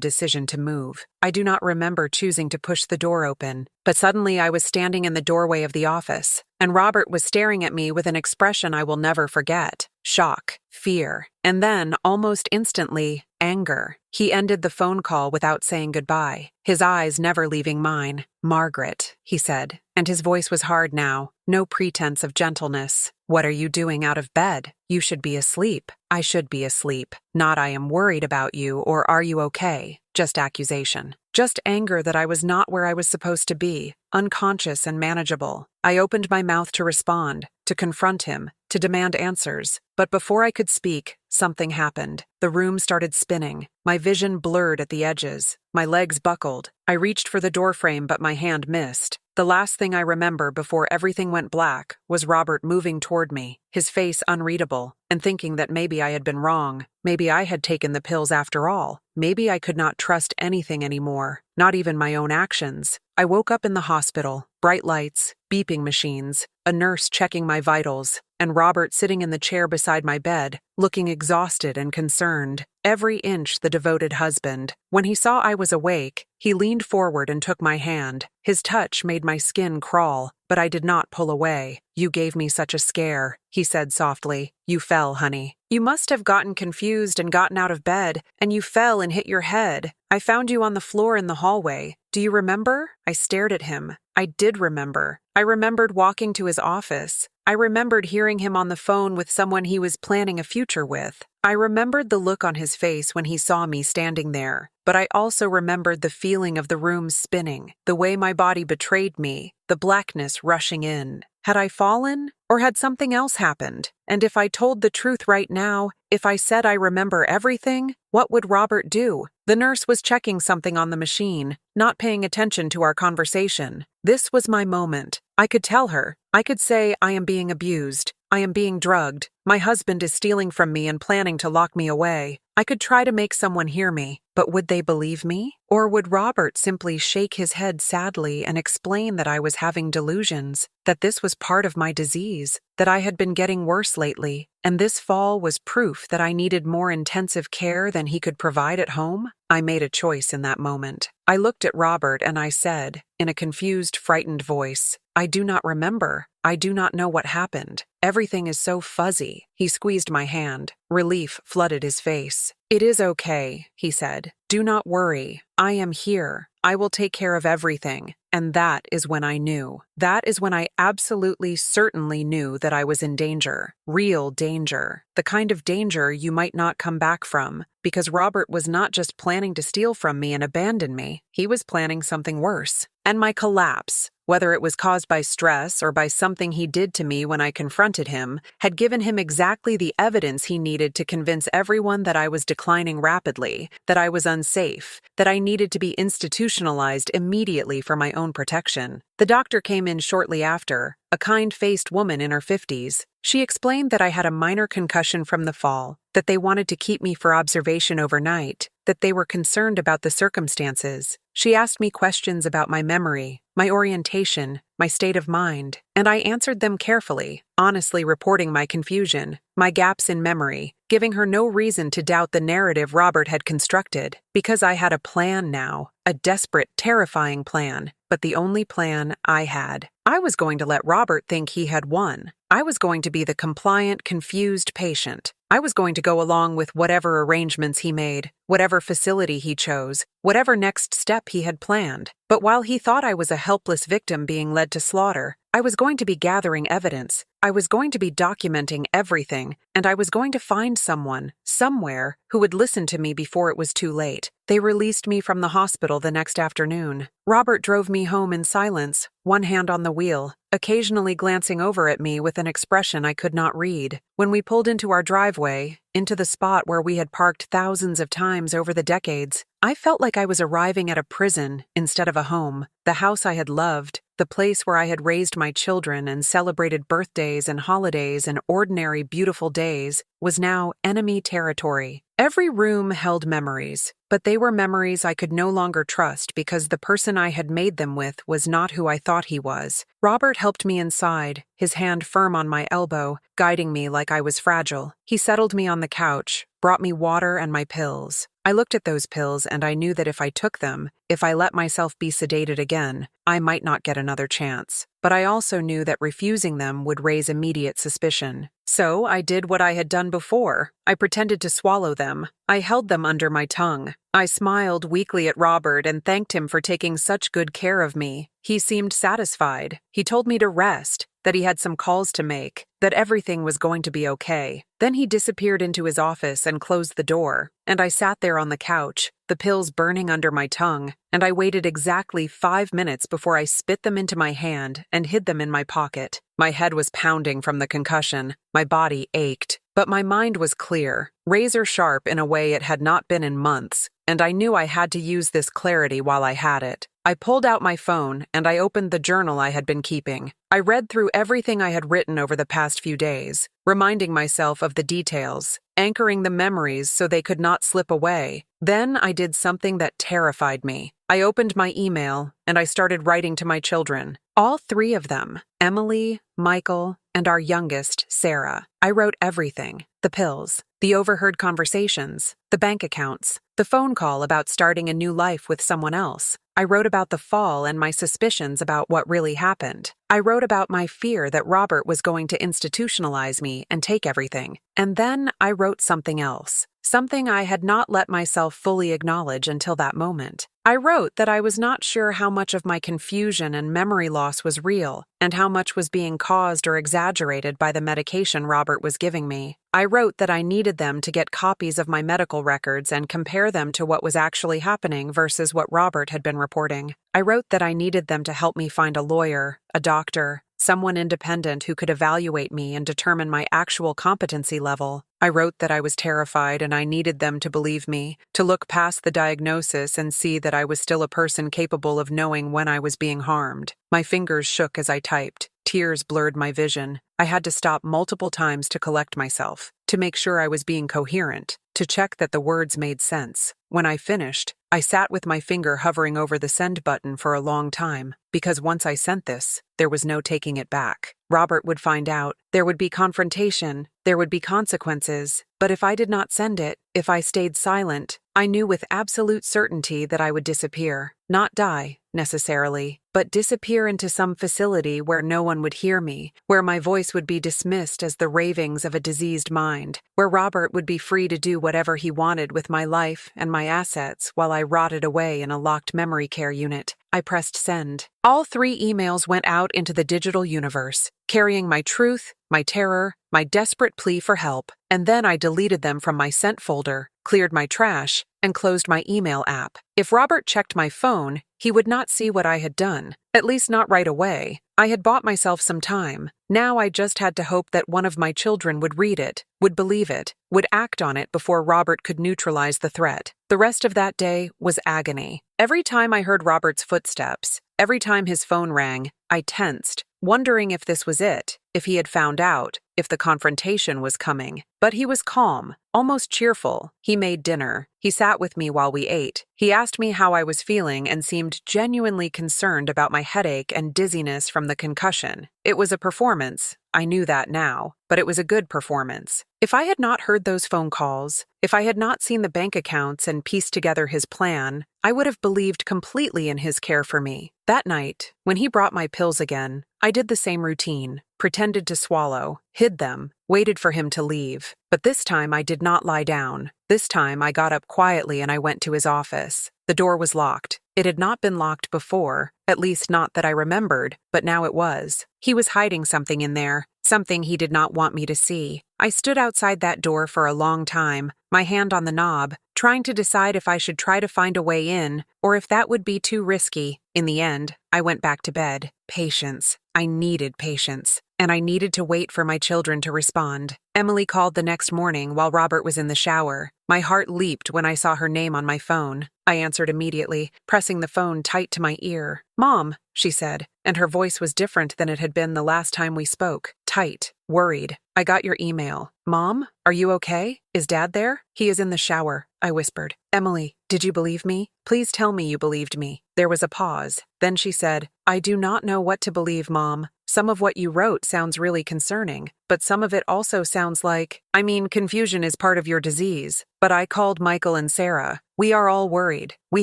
decision to move. I do not remember choosing to push the door open. But suddenly I was standing in the doorway of the office, and Robert was staring at me with an expression I will never forget. Shock, fear, and then, almost instantly, anger. He ended the phone call without saying goodbye, his eyes never leaving mine. "Margaret," he said, and his voice was hard now, no pretense of gentleness. "What are you doing out of bed? You should be asleep." I should be asleep. Not "I am worried about you" or "Are you okay?" Just accusation. Just anger that I was not where I was supposed to be, unconscious and manageable. I opened my mouth to respond, to confront him, to demand answers. But before I could speak, something happened. The room started spinning. My vision blurred at the edges. My legs buckled. I reached for the doorframe, but my hand missed. The last thing I remember before everything went black was Robert moving toward me, his face unreadable, and thinking that maybe I had been wrong. Maybe I had taken the pills after all. Maybe I could not trust anything anymore, not even my own actions. I woke up in the hospital, bright lights, beeping machines, a nurse checking my vitals, and Robert sitting in the chair beside my bed, looking exhausted and concerned, every inch the devoted husband. When he saw I was awake, he leaned forward and took my hand. His touch made my skin crawl, but I did not pull away. "You gave me such a scare," he said softly. "You fell, honey. You must have gotten confused and gotten out of bed, and you fell and hit your head. I found you on the floor in the hallway. Do you remember?" I stared at him. I did remember. I remembered walking to his office. I remembered hearing him on the phone with someone he was planning a future with. I remembered the look on his face when he saw me standing there, but I also remembered the feeling of the room spinning, the way my body betrayed me, the blackness rushing in. Had I fallen, or had something else happened? And if I told the truth right now, if I said I remember everything, what would Robert do? The nurse was checking something on the machine, not paying attention to our conversation. This was my moment. I could tell her. I could say, "I am being abused. I am being drugged. My husband is stealing from me and planning to lock me away." I could try to make someone hear me, but would they believe me? Or would Robert simply shake his head sadly and explain that I was having delusions, that this was part of my disease, that I had been getting worse lately, and this fall was proof that I needed more intensive care than he could provide at home? I made a choice in that moment. I looked at Robert and I said, in a confused, frightened voice, "I do not remember. I do not know what happened. Everything is so fuzzy." He squeezed my hand. Relief flooded his face. "It is okay," he said. "Do not worry. I am here. I will take care of everything." And that is when I knew. That is when I absolutely certainly knew that I was in danger. Real danger. The kind of danger you might not come back from. Because Robert was not just planning to steal from me and abandon me. He was planning something worse. And my collapse, whether it was caused by stress or by something he did to me when I confronted him, had given him exactly the evidence he needed to convince everyone that I was declining rapidly, that I was unsafe, that I needed to be institutionalized immediately for my own protection. The doctor came in shortly after, a kind-faced woman in her 50s. She explained that I had a minor concussion from the fall, that they wanted to keep me for observation overnight, that they were concerned about the circumstances. She asked me questions about my memory, my orientation, my state of mind, and I answered them carefully, honestly reporting my confusion, my gaps in memory, giving her no reason to doubt the narrative Robert had constructed, because I had a plan now, a desperate, terrifying plan, but the only plan I had. I was going to let Robert think he had won. I was going to be the compliant, confused patient. I was going to go along with whatever arrangements he made, whatever facility he chose, whatever next step he had planned. But while he thought I was a helpless victim being led to slaughter, I was going to be gathering evidence. I was going to be documenting everything, and I was going to find someone, somewhere, who would listen to me before it was too late. They released me from the hospital the next afternoon. Robert drove me home in silence, one hand on the wheel, occasionally glancing over at me with an expression I could not read. When we pulled into our driveway, into the spot where we had parked thousands of times over the decades, I felt like I was arriving at a prison instead of a home. The house I had loved, the place where I had raised my children and celebrated birthdays and holidays and ordinary beautiful days, was now enemy territory. Every room held memories, but they were memories I could no longer trust because the person I had made them with was not who I thought he was. Robert helped me inside, his hand firm on my elbow, guiding me like I was fragile. He settled me on the couch, brought me water and my pills. I looked at those pills and I knew that if I took them, if I let myself be sedated again, I might not get another chance. But I also knew that refusing them would raise immediate suspicion. So I did what I had done before. I pretended to swallow them. I held them under my tongue. I smiled weakly at Robert and thanked him for taking such good care of me. He seemed satisfied. He told me to rest, that he had some calls to make, that everything was going to be okay. Then he disappeared into his office and closed the door, and I sat there on the couch, the pills burning under my tongue, and I waited exactly 5 minutes before I spit them into my hand and hid them in my pocket. My head was pounding from the concussion. My body ached, but my mind was clear, razor sharp in a way it had not been in months, and I knew I had to use this clarity while I had it. I pulled out my phone and I opened the journal I had been keeping. I read through everything I had written over the past few days, reminding myself of the details, anchoring the memories so they could not slip away. Then I did something that terrified me. I opened my email and I started writing to my children. All three of them, Emily, Michael, and our youngest, Sarah. I wrote everything. The pills, the overheard conversations, the bank accounts, the phone call about starting a new life with someone else. I wrote about the fall and my suspicions about what really happened. I wrote about my fear that Robert was going to institutionalize me and take everything. And then I wrote something else, something I had not let myself fully acknowledge until that moment. I wrote that I was not sure how much of my confusion and memory loss was real, and how much was being caused or exaggerated by the medication Robert was giving me. I wrote that I needed them to get copies of my medical records and compare them to what was actually happening versus what Robert had been reporting. I wrote that I needed them to help me find a lawyer, a doctor, someone independent who could evaluate me and determine my actual competency level. I wrote that I was terrified and I needed them to believe me, to look past the diagnosis and see that I was still a person capable of knowing when I was being harmed. My fingers shook as I typed. Tears blurred my vision. I had to stop multiple times to collect myself, to make sure I was being coherent, to check that the words made sense. When I finished, I sat with my finger hovering over the send button for a long time, because once I sent this, there was no taking it back. Robert would find out. There would be confrontation. There would be consequences. But if I did not send it, if I stayed silent, I knew with absolute certainty that I would disappear. Not die, necessarily, but disappear into some facility where no one would hear me, where my voice would be dismissed as the ravings of a diseased mind, where Robert would be free to do whatever he wanted with my life and my assets while I rotted away in a locked memory care unit. I pressed send. All three emails went out into the digital universe, carrying my truth, my terror, my desperate plea for help, and then I deleted them from my sent folder, cleared my trash, and closed my email app. If Robert checked my phone, he would not see what I had done, at least not right away. I had bought myself some time. Now I just had to hope that one of my children would read it, would believe it, would act on it before Robert could neutralize the threat. The rest of that day was agony. Every time I heard Robert's footsteps, every time his phone rang, I tensed, wondering if this was it, if he had found out, if the confrontation was coming. But he was calm, almost cheerful. He made dinner. He sat with me while we ate. He asked me how I was feeling and seemed genuinely concerned about my headache and dizziness from the concussion. It was a performance. I knew that now, but it was a good performance. If I had not heard those phone calls, if I had not seen the bank accounts and pieced together his plan, I would have believed completely in his care for me. That night, when he brought my pills again, I did the same routine, pretended to swallow, hid them, waited for him to leave. But this time I did not lie down. This time I got up quietly and I went to his office. The door was locked. It had not been locked before, at least not that I remembered, but now it was. He was hiding something in there, something he did not want me to see. I stood outside that door for a long time, my hand on the knob, trying to decide if I should try to find a way in, or if that would be too risky. In the end, I went back to bed. Patience. I needed patience, and I needed to wait for my children to respond. Emily called the next morning while Robert was in the shower. My heart leaped when I saw her name on my phone. I answered immediately, pressing the phone tight to my ear. "Mom," she said, and her voice was different than it had been the last time we spoke. Tight, worried. "I got your email." "Mom, are you okay? Is Dad there?" "He is in the shower," I whispered. "Emily, did you believe me? Please tell me you believed me." There was a pause. Then she said, "I do not know what to believe, Mom. Some of what you wrote sounds really concerning, but some of it also sounds like, confusion is part of your disease. But I called Michael and Sarah. We are all worried. We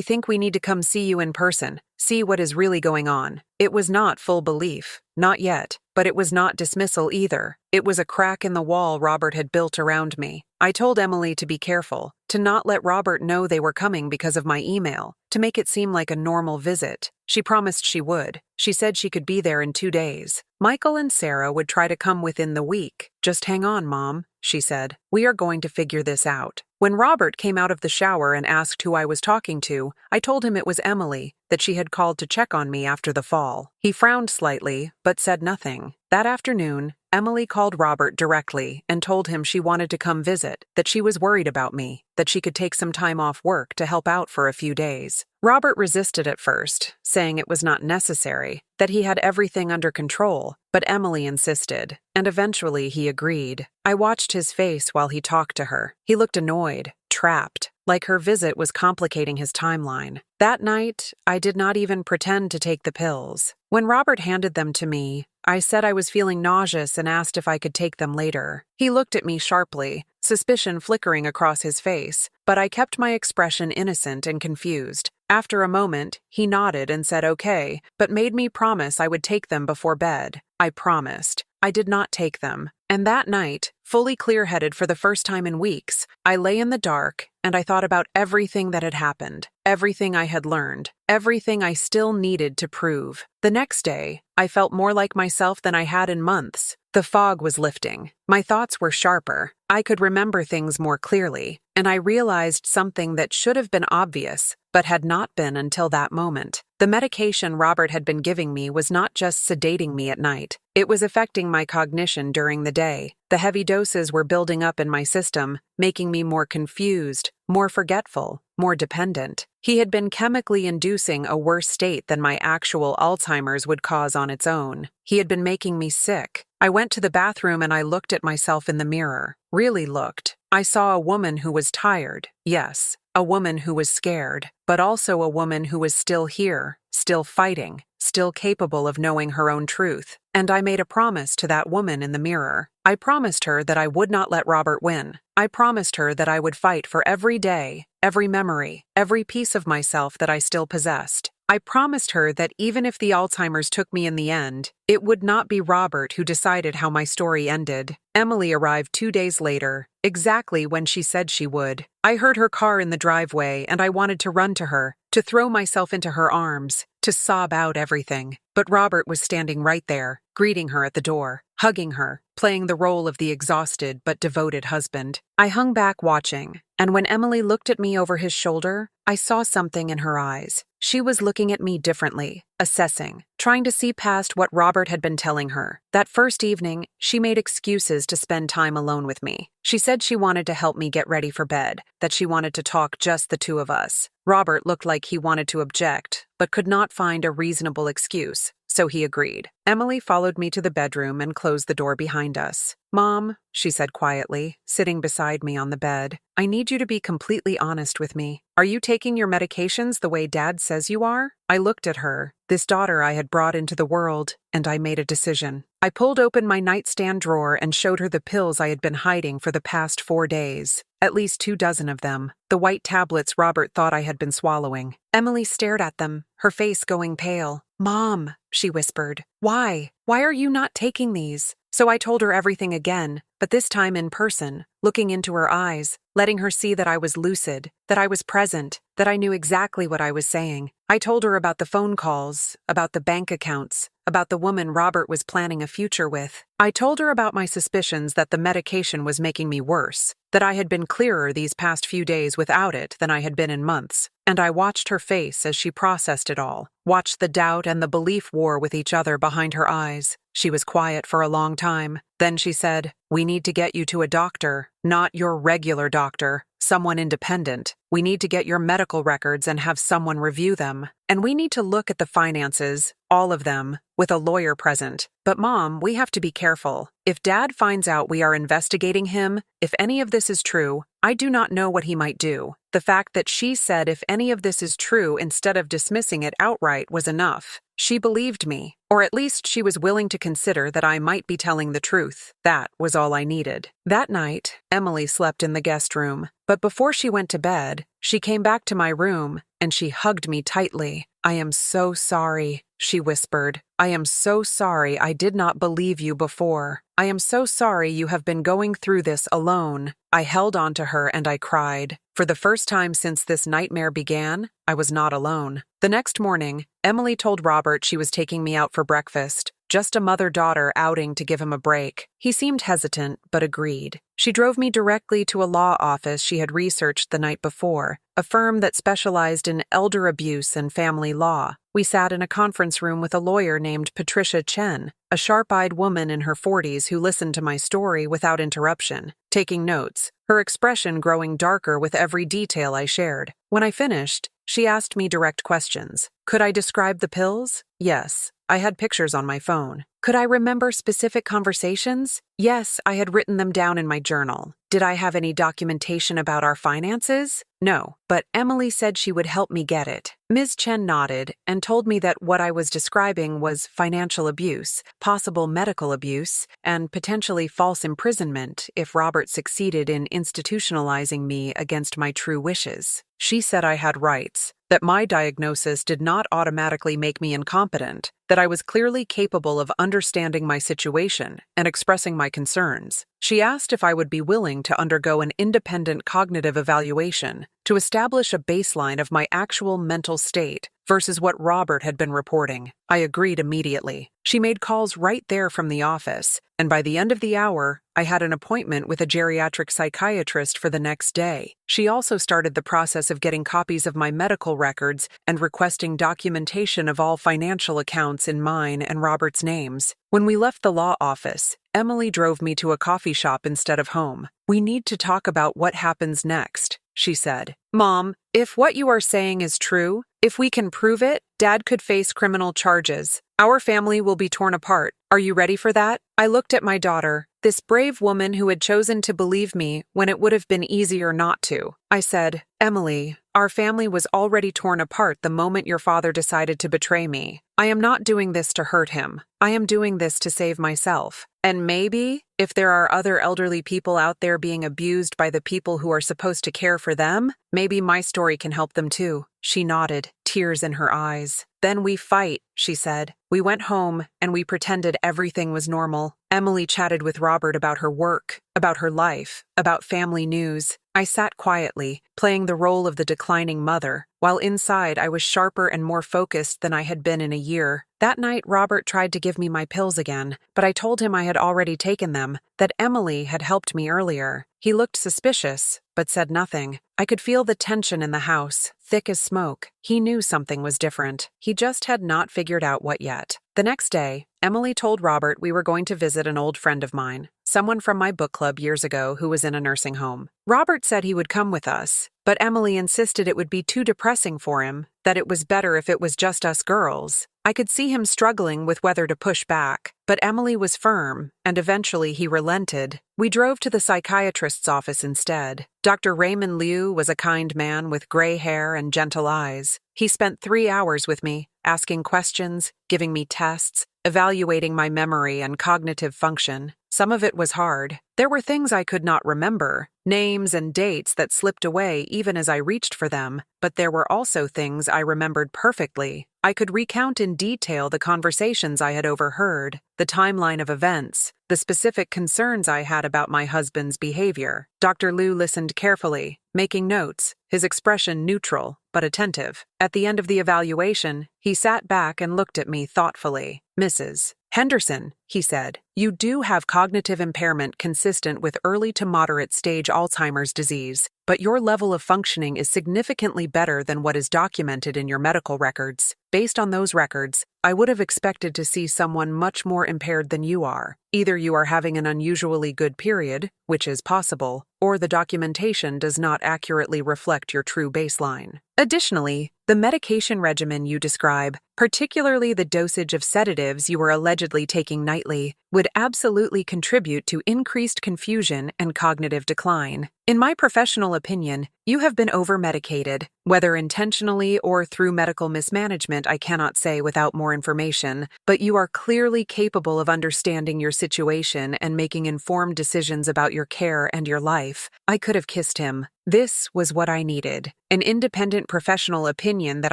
think we need to come see you in person, see what is really going on." It was not full belief, not yet, but it was not dismissal either. It was a crack in the wall Robert had built around me. I told Emily to be careful, to not let Robert know they were coming because of my email, to make it seem like a normal visit. She promised she would. She said she could be there in 2 days. Michael and Sarah would try to come within the week. "Just hang on, Mom," she said. "We are going to figure this out." When Robert came out of the shower and asked who I was talking to, I told him it was Emily, that she had called to check on me after the fall. He frowned slightly, but said nothing. That afternoon, Emily called Robert directly and told him she wanted to come visit, that she was worried about me, that she could take some time off work to help out for a few days. Robert resisted at first, saying it was not necessary, that he had everything under control, but but Emily insisted, and eventually he agreed. I watched his face while he talked to her. He looked annoyed, trapped, like her visit was complicating his timeline. That night, I did not even pretend to take the pills. When Robert handed them to me, I said I was feeling nauseous and asked if I could take them later. He looked at me sharply, suspicion flickering across his face, but I kept my expression innocent and confused. After a moment, he nodded and said okay, but made me promise I would take them before bed. I promised. I did not take them. And that night, fully clear-headed for the first time in weeks, I lay in the dark and I thought about everything that had happened, everything I had learned, everything I still needed to prove. The next day, I felt more like myself than I had in months. The fog was lifting. My thoughts were sharper. I could remember things more clearly, and I realized something that should have been obvious, but had not been until that moment. The medication Robert had been giving me was not just sedating me at night. It was affecting my cognition during the day. The heavy doses were building up in my system, making me more confused, more forgetful, more dependent. He had been chemically inducing a worse state than my actual Alzheimer's would cause on its own. He had been making me sick. I went to the bathroom and I looked at myself in the mirror. Really looked. I saw a woman who was tired. Yes, a woman who was scared, but also a woman who was still here, still fighting, still capable of knowing her own truth. And I made a promise to that woman in the mirror. I promised her that I would not let Robert win. I promised her that I would fight for every day, every memory, every piece of myself that I still possessed. I promised her that even if the Alzheimer's took me in the end, it would not be Robert who decided how my story ended. Emily arrived 2 days later, exactly when she said she would. I heard her car in the driveway and I wanted to run to her, to throw myself into her arms, to sob out everything. But Robert was standing right there, greeting her at the door, hugging her, playing the role of the exhausted but devoted husband. I hung back watching, and when Emily looked at me over his shoulder, I saw something in her eyes. She was looking at me differently, assessing, trying to see past what Robert had been telling her. That first evening, she made excuses to spend time alone with me. She said she wanted to help me get ready for bed, that she wanted to talk just the two of us. Robert looked like he wanted to object, but could not find a reasonable excuse, so he agreed. Emily followed me to the bedroom and closed the door behind us. "Mom," she said quietly, sitting beside me on the bed, "I need you to be completely honest with me. Are you taking your medications the way Dad says you are?" I looked at her, this daughter I had brought into the world, and I made a decision. I pulled open my nightstand drawer and showed her the pills I had been hiding for the past 4 days. At least 24 of them, the white tablets Robert thought I had been swallowing. Emily stared at them, her face going pale. "Mom," she whispered, "why? Why are you not taking these?" So I told her everything again, but this time in person, looking into her eyes, letting her see that I was lucid, that I was present, that I knew exactly what I was saying. I told her about the phone calls, about the bank accounts, about the woman Robert was planning a future with. I told her about my suspicions that the medication was making me worse, that I had been clearer these past few days without it than I had been in months. And I watched her face as she processed it all, watched the doubt and the belief war with each other behind her eyes. She was quiet for a long time. Then she said, "We need to get you to a doctor, not your regular doctor, someone independent. We need to get your medical records and have someone review them. And we need to look at the finances, all of them, with a lawyer present. But Mom, we have to be careful. If Dad finds out we are investigating him, if any of this is true, I do not know what he might do." The fact that she said if any of this is true instead of dismissing it outright was enough. She believed me, or at least she was willing to consider that I might be telling the truth. That was all I needed. That night, Emily slept in the guest room, but before she went to bed, she came back to my room and she hugged me tightly. "I am so sorry," she whispered. "I am so sorry I did not believe you before. I am so sorry you have been going through this alone." I held on to her and I cried. For the first time since this nightmare began, I was not alone. The next morning, Emily told Robert she was taking me out for breakfast, just a mother-daughter outing to give him a break. He seemed hesitant, but agreed. She drove me directly to a law office she had researched the night before, a firm that specialized in elder abuse and family law. We sat in a conference room with a lawyer named Patricia Chen, a sharp-eyed woman in her 40s who listened to my story without interruption, taking notes, her expression growing darker with every detail I shared. When I finished, she asked me direct questions. Could I describe the pills? Yes. I had pictures on my phone. Could I remember specific conversations? Yes, I had written them down in my journal. Did I have any documentation about our finances? No, but Emily said she would help me get it. Ms. Chen nodded and told me that what I was describing was financial abuse, possible medical abuse, and potentially false imprisonment if Robert succeeded in institutionalizing me against my true wishes. She said I had rights, that my diagnosis did not automatically make me incompetent, that I was clearly capable of understanding my situation and expressing my concerns. She asked if I would be willing to undergo an independent cognitive evaluation to establish a baseline of my actual mental state versus what Robert had been reporting. I agreed immediately. She made calls right there from the office, and by the end of the hour, I had an appointment with a geriatric psychiatrist for the next day. She also started the process of getting copies of my medical records and requesting documentation of all financial accounts in mine and Robert's names. When we left the law office, Emily drove me to a coffee shop instead of home. "We need to talk about what happens next," she said. "Mom, if what you are saying is true, if we can prove it, Dad could face criminal charges. Our family will be torn apart. Are you ready for that?" I looked at my daughter, this brave woman who had chosen to believe me when it would have been easier not to. I said, "Emily, our family was already torn apart the moment your father decided to betray me. I am not doing this to hurt him. I am doing this to save myself. And maybe, if there are other elderly people out there being abused by the people who are supposed to care for them, maybe my story can help them too." She nodded, tears in her eyes. "Then we fight," she said. "We went home, and we pretended everything was normal. Emily chatted with Robert about her work, about her life, about family news. I sat quietly, playing the role of the declining mother, while inside I was sharper and more focused than I had been in a year. That night, Robert tried to give me my pills again, but I told him I had already taken them, that Emily had helped me earlier. He looked suspicious, but said nothing. I could feel the tension in the house, thick as smoke. He knew something was different. He just had not figured out what yet. The next day, Emily told Robert we were going to visit an old friend of mine, someone from my book club years ago who was in a nursing home. Robert said he would come with us, but Emily insisted it would be too depressing for him, that it was better if it was just us girls. I could see him struggling with whether to push back, but Emily was firm, and eventually he relented. We drove to the psychiatrist's office instead. Dr. Raymond Liu was a kind man with gray hair and gentle eyes. He spent 3 hours with me, asking questions, giving me tests, evaluating my memory and cognitive function. Some of it was hard. There were things I could not remember, names and dates that slipped away even as I reached for them, but there were also things I remembered perfectly. I could recount in detail the conversations I had overheard, the timeline of events, the specific concerns I had about my husband's behavior. Dr. Liu listened carefully, making notes, his expression neutral but attentive. At the end of the evaluation, he sat back and looked at me thoughtfully. "Mrs. Henderson," he said, "you do have cognitive impairment consistent with early to moderate stage Alzheimer's disease, but your level of functioning is significantly better than what is documented in your medical records. Based on those records, I would have expected to see someone much more impaired than you are. Either you are having an unusually good period, which is possible, or the documentation does not accurately reflect your true baseline. Additionally, the medication regimen you describe, particularly the dosage of sedatives you were allegedly taking nightly, would absolutely contribute to increased confusion and cognitive decline. In my professional opinion, you have been over-medicated. Whether intentionally or through medical mismanagement, I cannot say without more information, but you are clearly capable of understanding your situation and making informed decisions about your care and your life. I could have kissed him. This was what I needed. An independent professional opinion that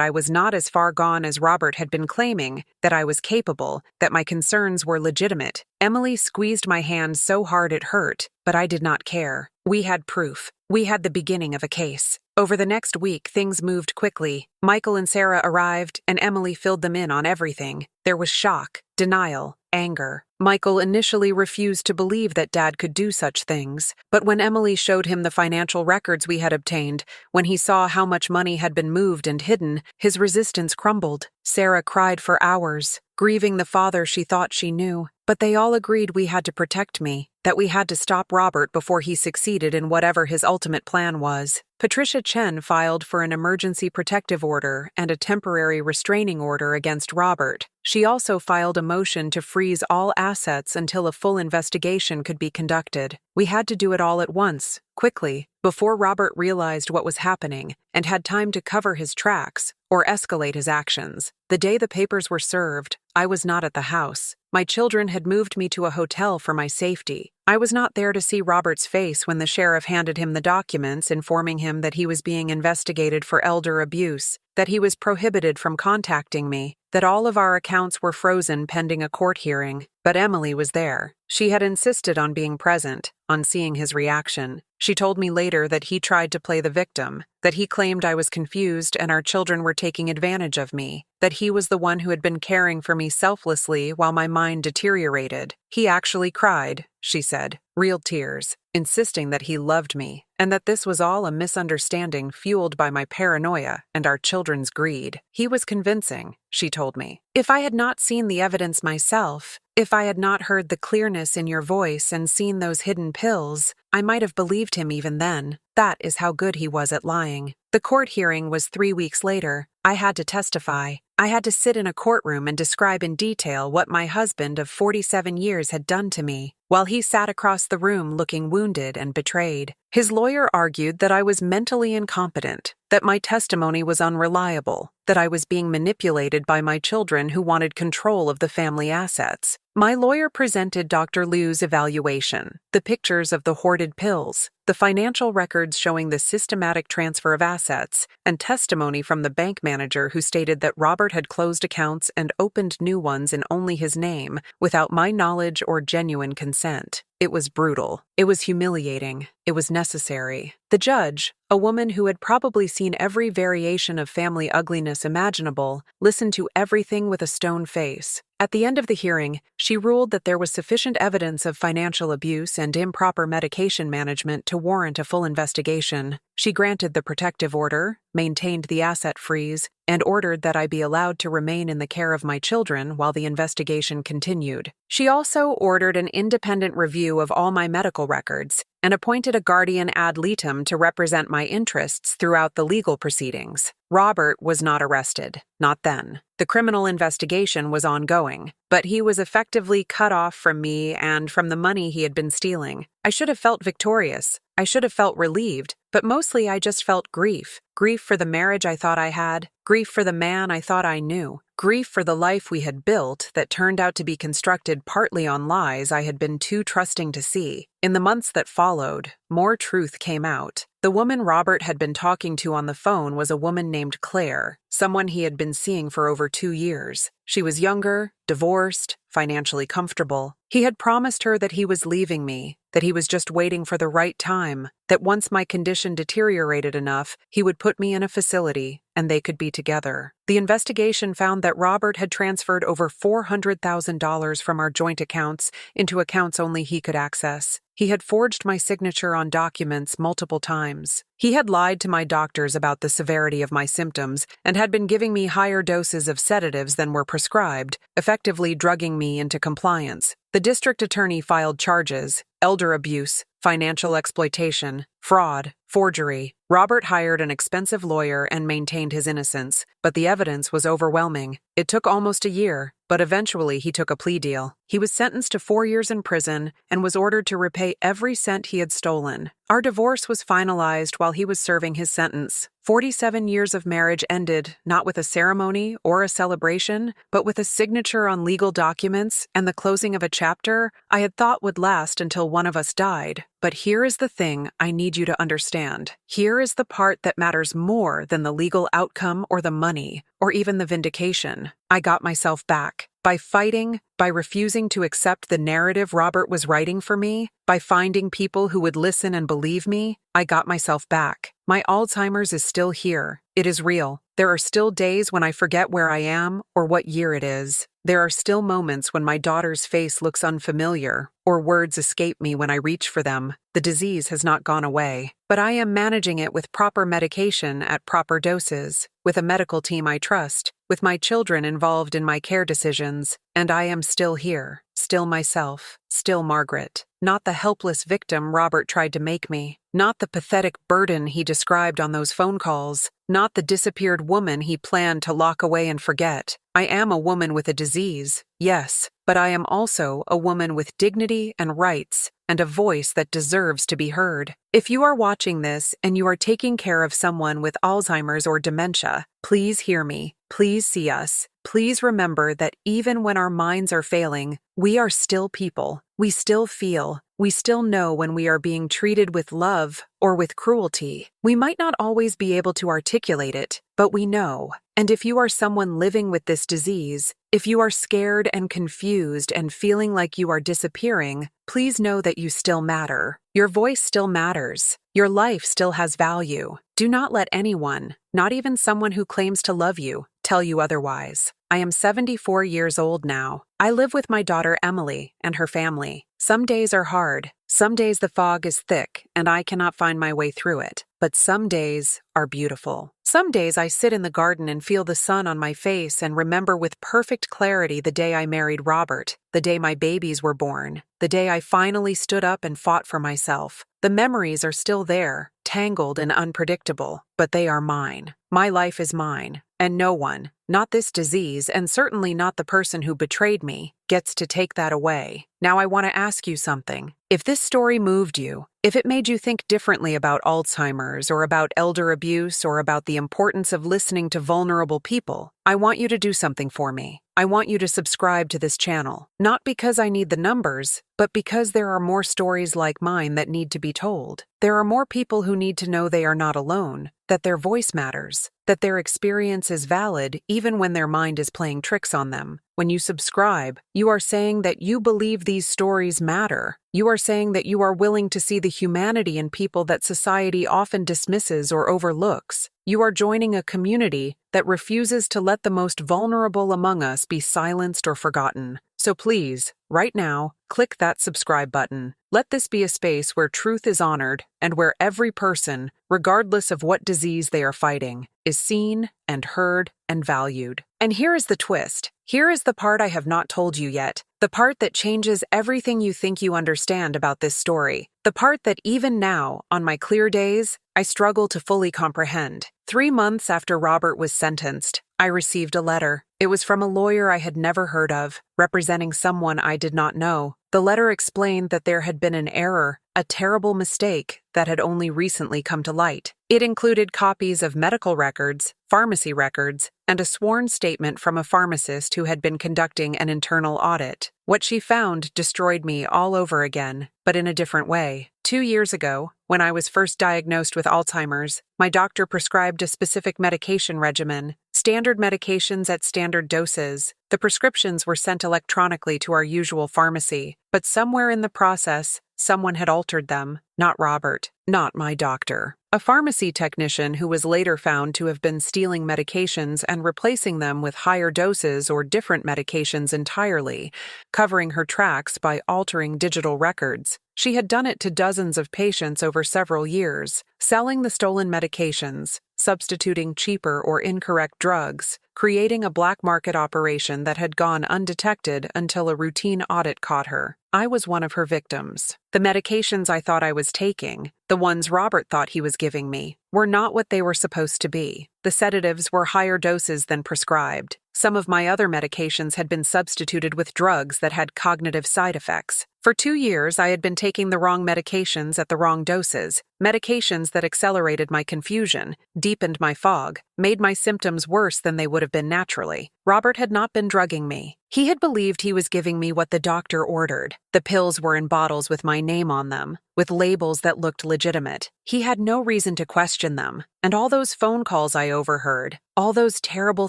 I was not as far gone as Robert had been claiming, that I was capable, that my concerns were legitimate. Emily squeezed my hand so hard it hurt, but I did not care. We had proof. We had the beginning of a case. Over the next week, things moved quickly. Michael and Sarah arrived, and Emily filled them in on everything. There was shock, denial, anger. Michael initially refused to believe that Dad could do such things, but when Emily showed him the financial records we had obtained, when he saw how much money had been moved and hidden, his resistance crumbled. Sarah cried for hours. grieving the father she thought she knew. But they all agreed we had to protect me, that we had to stop Robert before he succeeded in whatever his ultimate plan was. Patricia Chen filed for an emergency protective order and a temporary restraining order against Robert. She also filed a motion to freeze all assets until a full investigation could be conducted. We had to do it all at once, quickly, before Robert realized what was happening and had time to cover his tracks or escalate his actions. The day the papers were served, I was not at the house. My children had moved me to a hotel for my safety. I was not there to see Robert's face when the sheriff handed him the documents informing him that he was being investigated for elder abuse, that he was prohibited from contacting me, that all of our accounts were frozen pending a court hearing. But Emily was there. She had insisted on being present, on seeing his reaction. She told me later that he tried to play the victim, that he claimed I was confused and our children were taking advantage of me, that he was the one who had been caring for me selflessly while my mind deteriorated. He actually cried, she said, real tears, insisting that he loved me, and that this was all a misunderstanding fueled by my paranoia and our children's greed. He was convincing, she told me. If I had not seen the evidence myself, if I had not heard the clearness in your voice and seen those hidden pills, I might have believed him even then. That is how good he was at lying. The court hearing was 3 weeks later. I had to testify. I had to sit in a courtroom and describe in detail what my husband of 47 years had done to me, while he sat across the room looking wounded and betrayed. His lawyer argued that I was mentally incompetent, that my testimony was unreliable, that I was being manipulated by my children who wanted control of the family assets. My lawyer presented Dr. Liu's evaluation, the pictures of the hoarded pills, the financial records showing the systematic transfer of assets, and testimony from the bank manager who stated that Robert had closed accounts and opened new ones in only his name, without my knowledge or genuine consent. It was brutal. It was humiliating. It was necessary. The judge, a woman who had probably seen every variation of family ugliness imaginable, listened to everything with a stone face. At the end of the hearing, she ruled that there was sufficient evidence of financial abuse and improper medication management to warrant a full investigation. She granted the protective order, maintained the asset freeze, and ordered that I be allowed to remain in the care of my children while the investigation continued. She also ordered an independent review of all my medical records and appointed a guardian ad litem to represent my interests throughout the legal proceedings. Robert was not arrested, not then. The criminal investigation was ongoing, but he was effectively cut off from me and from the money he had been stealing. I should have felt victorious. I should have felt relieved, but mostly I just felt grief. Grief for the marriage I thought I had, grief for the man I thought I knew, grief for the life we had built that turned out to be constructed partly on lies I had been too trusting to see. In the months that followed, more truth came out. The woman Robert had been talking to on the phone was a woman named Claire, someone he had been seeing for over 2 years. She was younger, divorced, financially comfortable. He had promised her that he was leaving me, that he was just waiting for the right time, that once my condition deteriorated enough, he would put me in a facility and they could be together. The investigation found that Robert had transferred over $400,000 from our joint accounts into accounts only he could access. He had forged my signature on documents multiple times. He had lied to my doctors about the severity of my symptoms and had been giving me higher doses of sedatives than were prescribed, effectively drugging me into compliance. The district attorney filed charges: elder abuse, financial exploitation, fraud, forgery. Robert hired an expensive lawyer and maintained his innocence, but the evidence was overwhelming. It took almost a year, but eventually he took a plea deal. He was sentenced to 4 years in prison and was ordered to repay every cent he had stolen. Our divorce was finalized while he was serving his sentence. 47 years of marriage ended not with a ceremony or a celebration, but with a signature on legal documents and the closing of a chapter I had thought would last until one of us died. But here is the thing I need you to understand. Here is the part that matters more than the legal outcome or the money, or even the vindication. I got myself back. By fighting, by refusing to accept the narrative Robert was writing for me, by finding people who would listen and believe me, I got myself back. My Alzheimer's is still here. It is real. There are still days when I forget where I am or what year it is. There are still moments when my daughter's face looks unfamiliar, or words escape me when I reach for them. The disease has not gone away, but I am managing it with proper medication at proper doses. with a medical team I trust, with my children involved in my care decisions, and I am still here, still myself, still Margaret. Not the helpless victim Robert tried to make me, not the pathetic burden he described on those phone calls, not the disappeared woman he planned to lock away and forget. I am a woman with a disease, yes, but I am also a woman with dignity and rights, and a voice that deserves to be heard. If you are watching this and you are taking care of someone with Alzheimer's or dementia, please hear me. Please see us. Please remember that even when our minds are failing, we are still people. We still feel. We still know when we are being treated with love or with cruelty. We might not always be able to articulate it, but we know. And if you are someone living with this disease, if you are scared and confused and feeling like you are disappearing, please know that you still matter. Your voice still matters. Your life still has value. Do not let anyone, not even someone who claims to love you, tell you otherwise. I am 74 years old now. I live with my daughter Emily and her family. Some days are hard. Some days the fog is thick and I cannot find my way through it. But some days are beautiful. Some days I sit in the garden and feel the sun on my face and remember with perfect clarity the day I married Robert, the day my babies were born, the day I finally stood up and fought for myself. The memories are still there, tangled and unpredictable, but they are mine. My life is mine, and no one, not this disease, and certainly not the person who betrayed me, gets to take that away. Now I want to ask you something. If this story moved you, if it made you think differently about Alzheimer's or about elder abuse or about the importance of listening to vulnerable people, I want you to do something for me. I want you to subscribe to this channel, not because I need the numbers, but because there are more stories like mine that need to be told. There are more people who need to know they are not alone, that their voice matters, that their experience is valid even when their mind is playing tricks on them. When you subscribe, you are saying that you believe these stories matter. You are saying that you are willing to see the humanity in people that society often dismisses or overlooks. You are joining a community that refuses to let the most vulnerable among us be silenced or forgotten. So please, right now, click that subscribe button. Let this be a space where truth is honored and where every person, regardless of what disease they are fighting, is seen and heard and valued. And here is the twist. Here is the part I have not told you yet. The part that changes everything you think you understand about this story. The part that even now, on my clear days, I struggle to fully comprehend. 3 months after Robert was sentenced, I received a letter. It was from a lawyer I had never heard of, representing someone I did not know. The letter explained that there had been an error, a terrible mistake that had only recently come to light. It included copies of medical records, pharmacy records, and a sworn statement from a pharmacist who had been conducting an internal audit. What she found destroyed me all over again, but in a different way. 2 years ago, when I was first diagnosed with Alzheimer's, my doctor prescribed a specific medication regimen, standard medications at standard doses. The prescriptions were sent electronically to our usual pharmacy, but somewhere in the process, someone had altered them. Not Robert, not my doctor. A pharmacy technician who was later found to have been stealing medications and replacing them with higher doses or different medications entirely, covering her tracks by altering digital records. She had done it to dozens of patients over several years, selling the stolen medications, substituting cheaper or incorrect drugs, creating a black market operation that had gone undetected until a routine audit caught her. I was one of her victims. The medications I thought I was taking, the ones Robert thought he was giving me, were not what they were supposed to be. The sedatives were higher doses than prescribed. Some of my other medications had been substituted with drugs that had cognitive side effects. For 2 years, I had been taking the wrong medications at the wrong doses, medications that accelerated my confusion, deepened my fog, made my symptoms worse than they would have been naturally. Robert had not been drugging me. He had believed he was giving me what the doctor ordered. The pills were in bottles with my name on them, with labels that looked legitimate. He had no reason to question them. And all those phone calls I overheard, all those terrible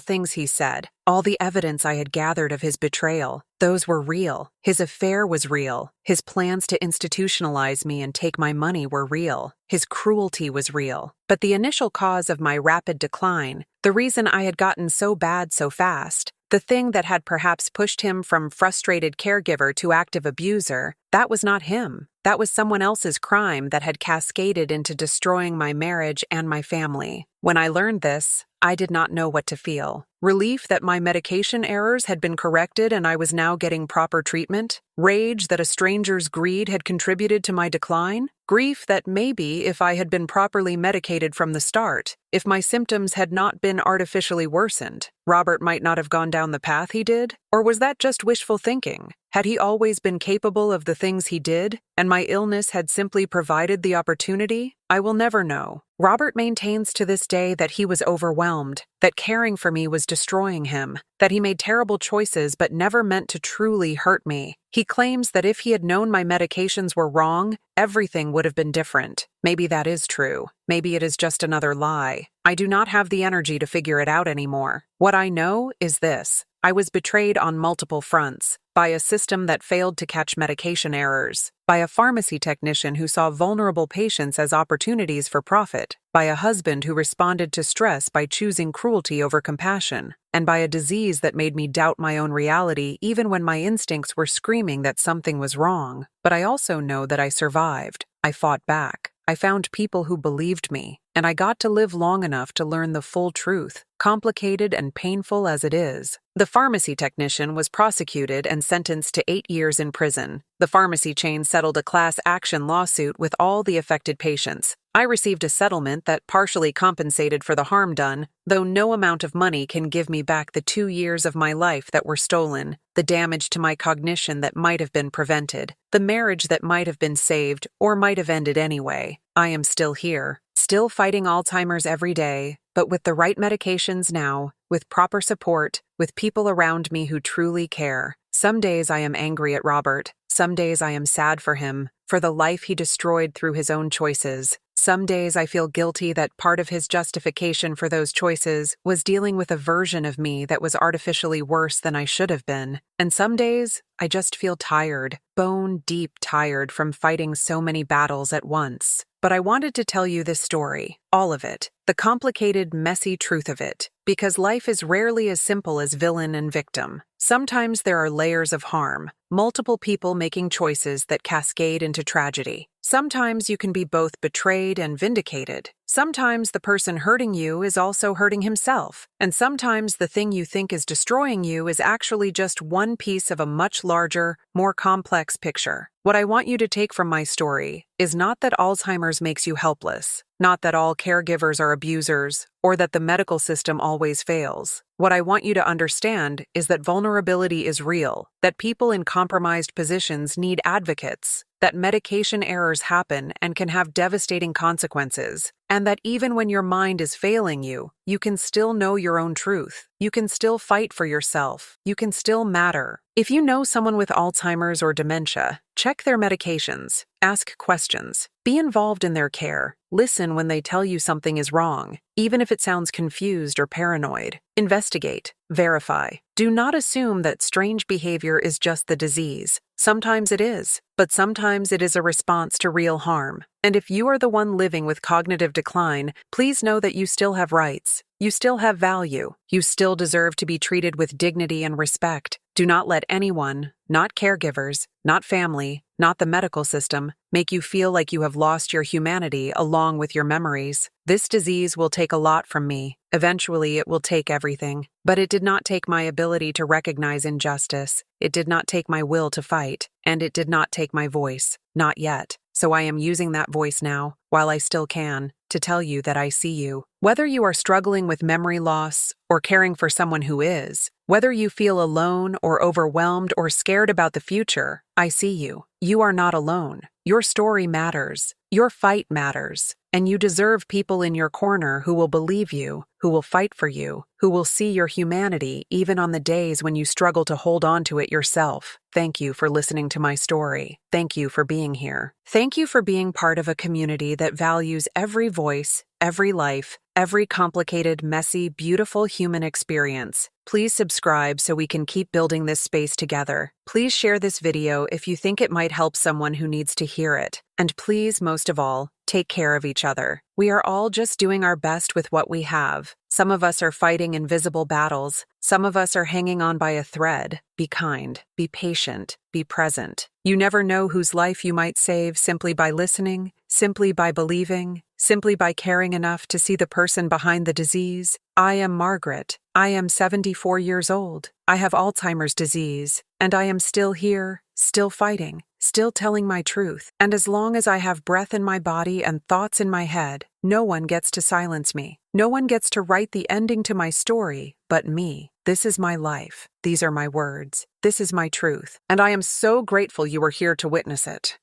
things he said, all the evidence I had gathered of his betrayal, those were real. His affair was real. His plans to institutionalize me and take my money were real. His cruelty was real. But the initial cause of my rapid decline, the reason I had gotten so bad so fast, The thing that had perhaps pushed him from frustrated caregiver to active abuser, that was not him. That was someone else's crime that had cascaded into destroying my marriage and my family. When I learned this, I did not know what to feel. Relief that my medication errors had been corrected and I was now getting proper treatment? Rage that a stranger's greed had contributed to my decline? Grief that maybe if I had been properly medicated from the start, if my symptoms had not been artificially worsened, Robert might not have gone down the path he did? Or was that just wishful thinking? Had he always been capable of the things he did, and my illness had simply provided the opportunity? I will never know. Robert maintains to this day that he was overwhelmed, that caring for me was destroying him, that he made terrible choices but never meant to truly hurt me. He claims that if he had known my medications were wrong, everything would have been different. Maybe that is true. Maybe it is just another lie. I do not have the energy to figure it out anymore. What I know is this. I was betrayed on multiple fronts, by a system that failed to catch medication errors, by a pharmacy technician who saw vulnerable patients as opportunities for profit, by a husband who responded to stress by choosing cruelty over compassion, and by a disease that made me doubt my own reality even when my instincts were screaming that something was wrong. But I also know that I survived. I fought back. I found people who believed me, and I got to live long enough to learn the full truth, complicated and painful as it is. The pharmacy technician was prosecuted and sentenced to 8 years in prison. The pharmacy chain settled a class action lawsuit with all the affected patients. I received a settlement that partially compensated for the harm done, though no amount of money can give me back the 2 years of my life that were stolen, the damage to my cognition that might have been prevented, the marriage that might have been saved or might have ended anyway. I am still here, still fighting Alzheimer's every day, but with the right medications now, with proper support, with people around me who truly care. Some days I am angry at Robert. Some days I am sad for him, for the life he destroyed through his own choices. Some days I feel guilty that part of his justification for those choices was dealing with a version of me that was artificially worse than I should have been. And some days I just feel tired, bone deep tired from fighting so many battles at once. But I wanted to tell you this story, all of it, the complicated, messy truth of it, because life is rarely as simple as villain and victim. Sometimes there are layers of harm, multiple people making choices that cascade into tragedy. Sometimes you can be both betrayed and vindicated. Sometimes the person hurting you is also hurting himself. And sometimes the thing you think is destroying you is actually just one piece of a much larger, more complex picture. What I want you to take from my story is not that Alzheimer's makes you helpless, not that all caregivers are abusers, or that the medical system always fails. What I want you to understand is that vulnerability is real, that people in compromised positions need advocates, that medication errors happen and can have devastating consequences, and that even when your mind is failing you, you can still know your own truth. You can still fight for yourself. You can still matter. If you know someone with Alzheimer's or dementia, check their medications, ask questions, be involved in their care, listen when they tell you something is wrong, even if it sounds confused or paranoid. Investigate, verify. Do not assume that strange behavior is just the disease. Sometimes it is, but sometimes it is a response to real harm. And if you are the one living with cognitive decline, please know that you still have rights. You still have value. You still deserve to be treated with dignity and respect. Do not let anyone, not caregivers, not family, not the medical system, make you feel like you have lost your humanity along with your memories. This disease will take a lot from me. Eventually, it will take everything. But it did not take my ability to recognize injustice. It did not take my will to fight. And it did not take my voice. Not yet. So I am using that voice now, while I still can, to tell you that I see you. Whether you are struggling with memory loss or caring for someone who is, whether you feel alone or overwhelmed or scared about the future, I see you. You are not alone. Your story matters. Your fight matters. And you deserve people in your corner who will believe you, who will fight for you, who will see your humanity even on the days when you struggle to hold on to it yourself. Thank you for listening to my story. Thank you for being here. Thank you for being part of a community that values every voice, every life, every complicated, messy, beautiful human experience. Please subscribe so we can keep building this space together. Please share this video if you think it might help someone who needs to hear it. And please, most of all, Take care of each other. We are all just doing our best with what we have. Some of us are fighting invisible battles. Some of us are hanging on by a thread. Be kind, be patient, be present. You never know whose life you might save simply by listening, simply by believing, simply by caring enough to see the person behind the disease. I am Margaret. I am 74 years old. I have Alzheimer's disease, and I am still here, still fighting, still telling my truth. And as long as I have breath in my body and thoughts in my head, no one gets to silence me. No one gets to write the ending to my story but me. This is my life. These are my words. This is my truth. And I am so grateful you were here to witness it.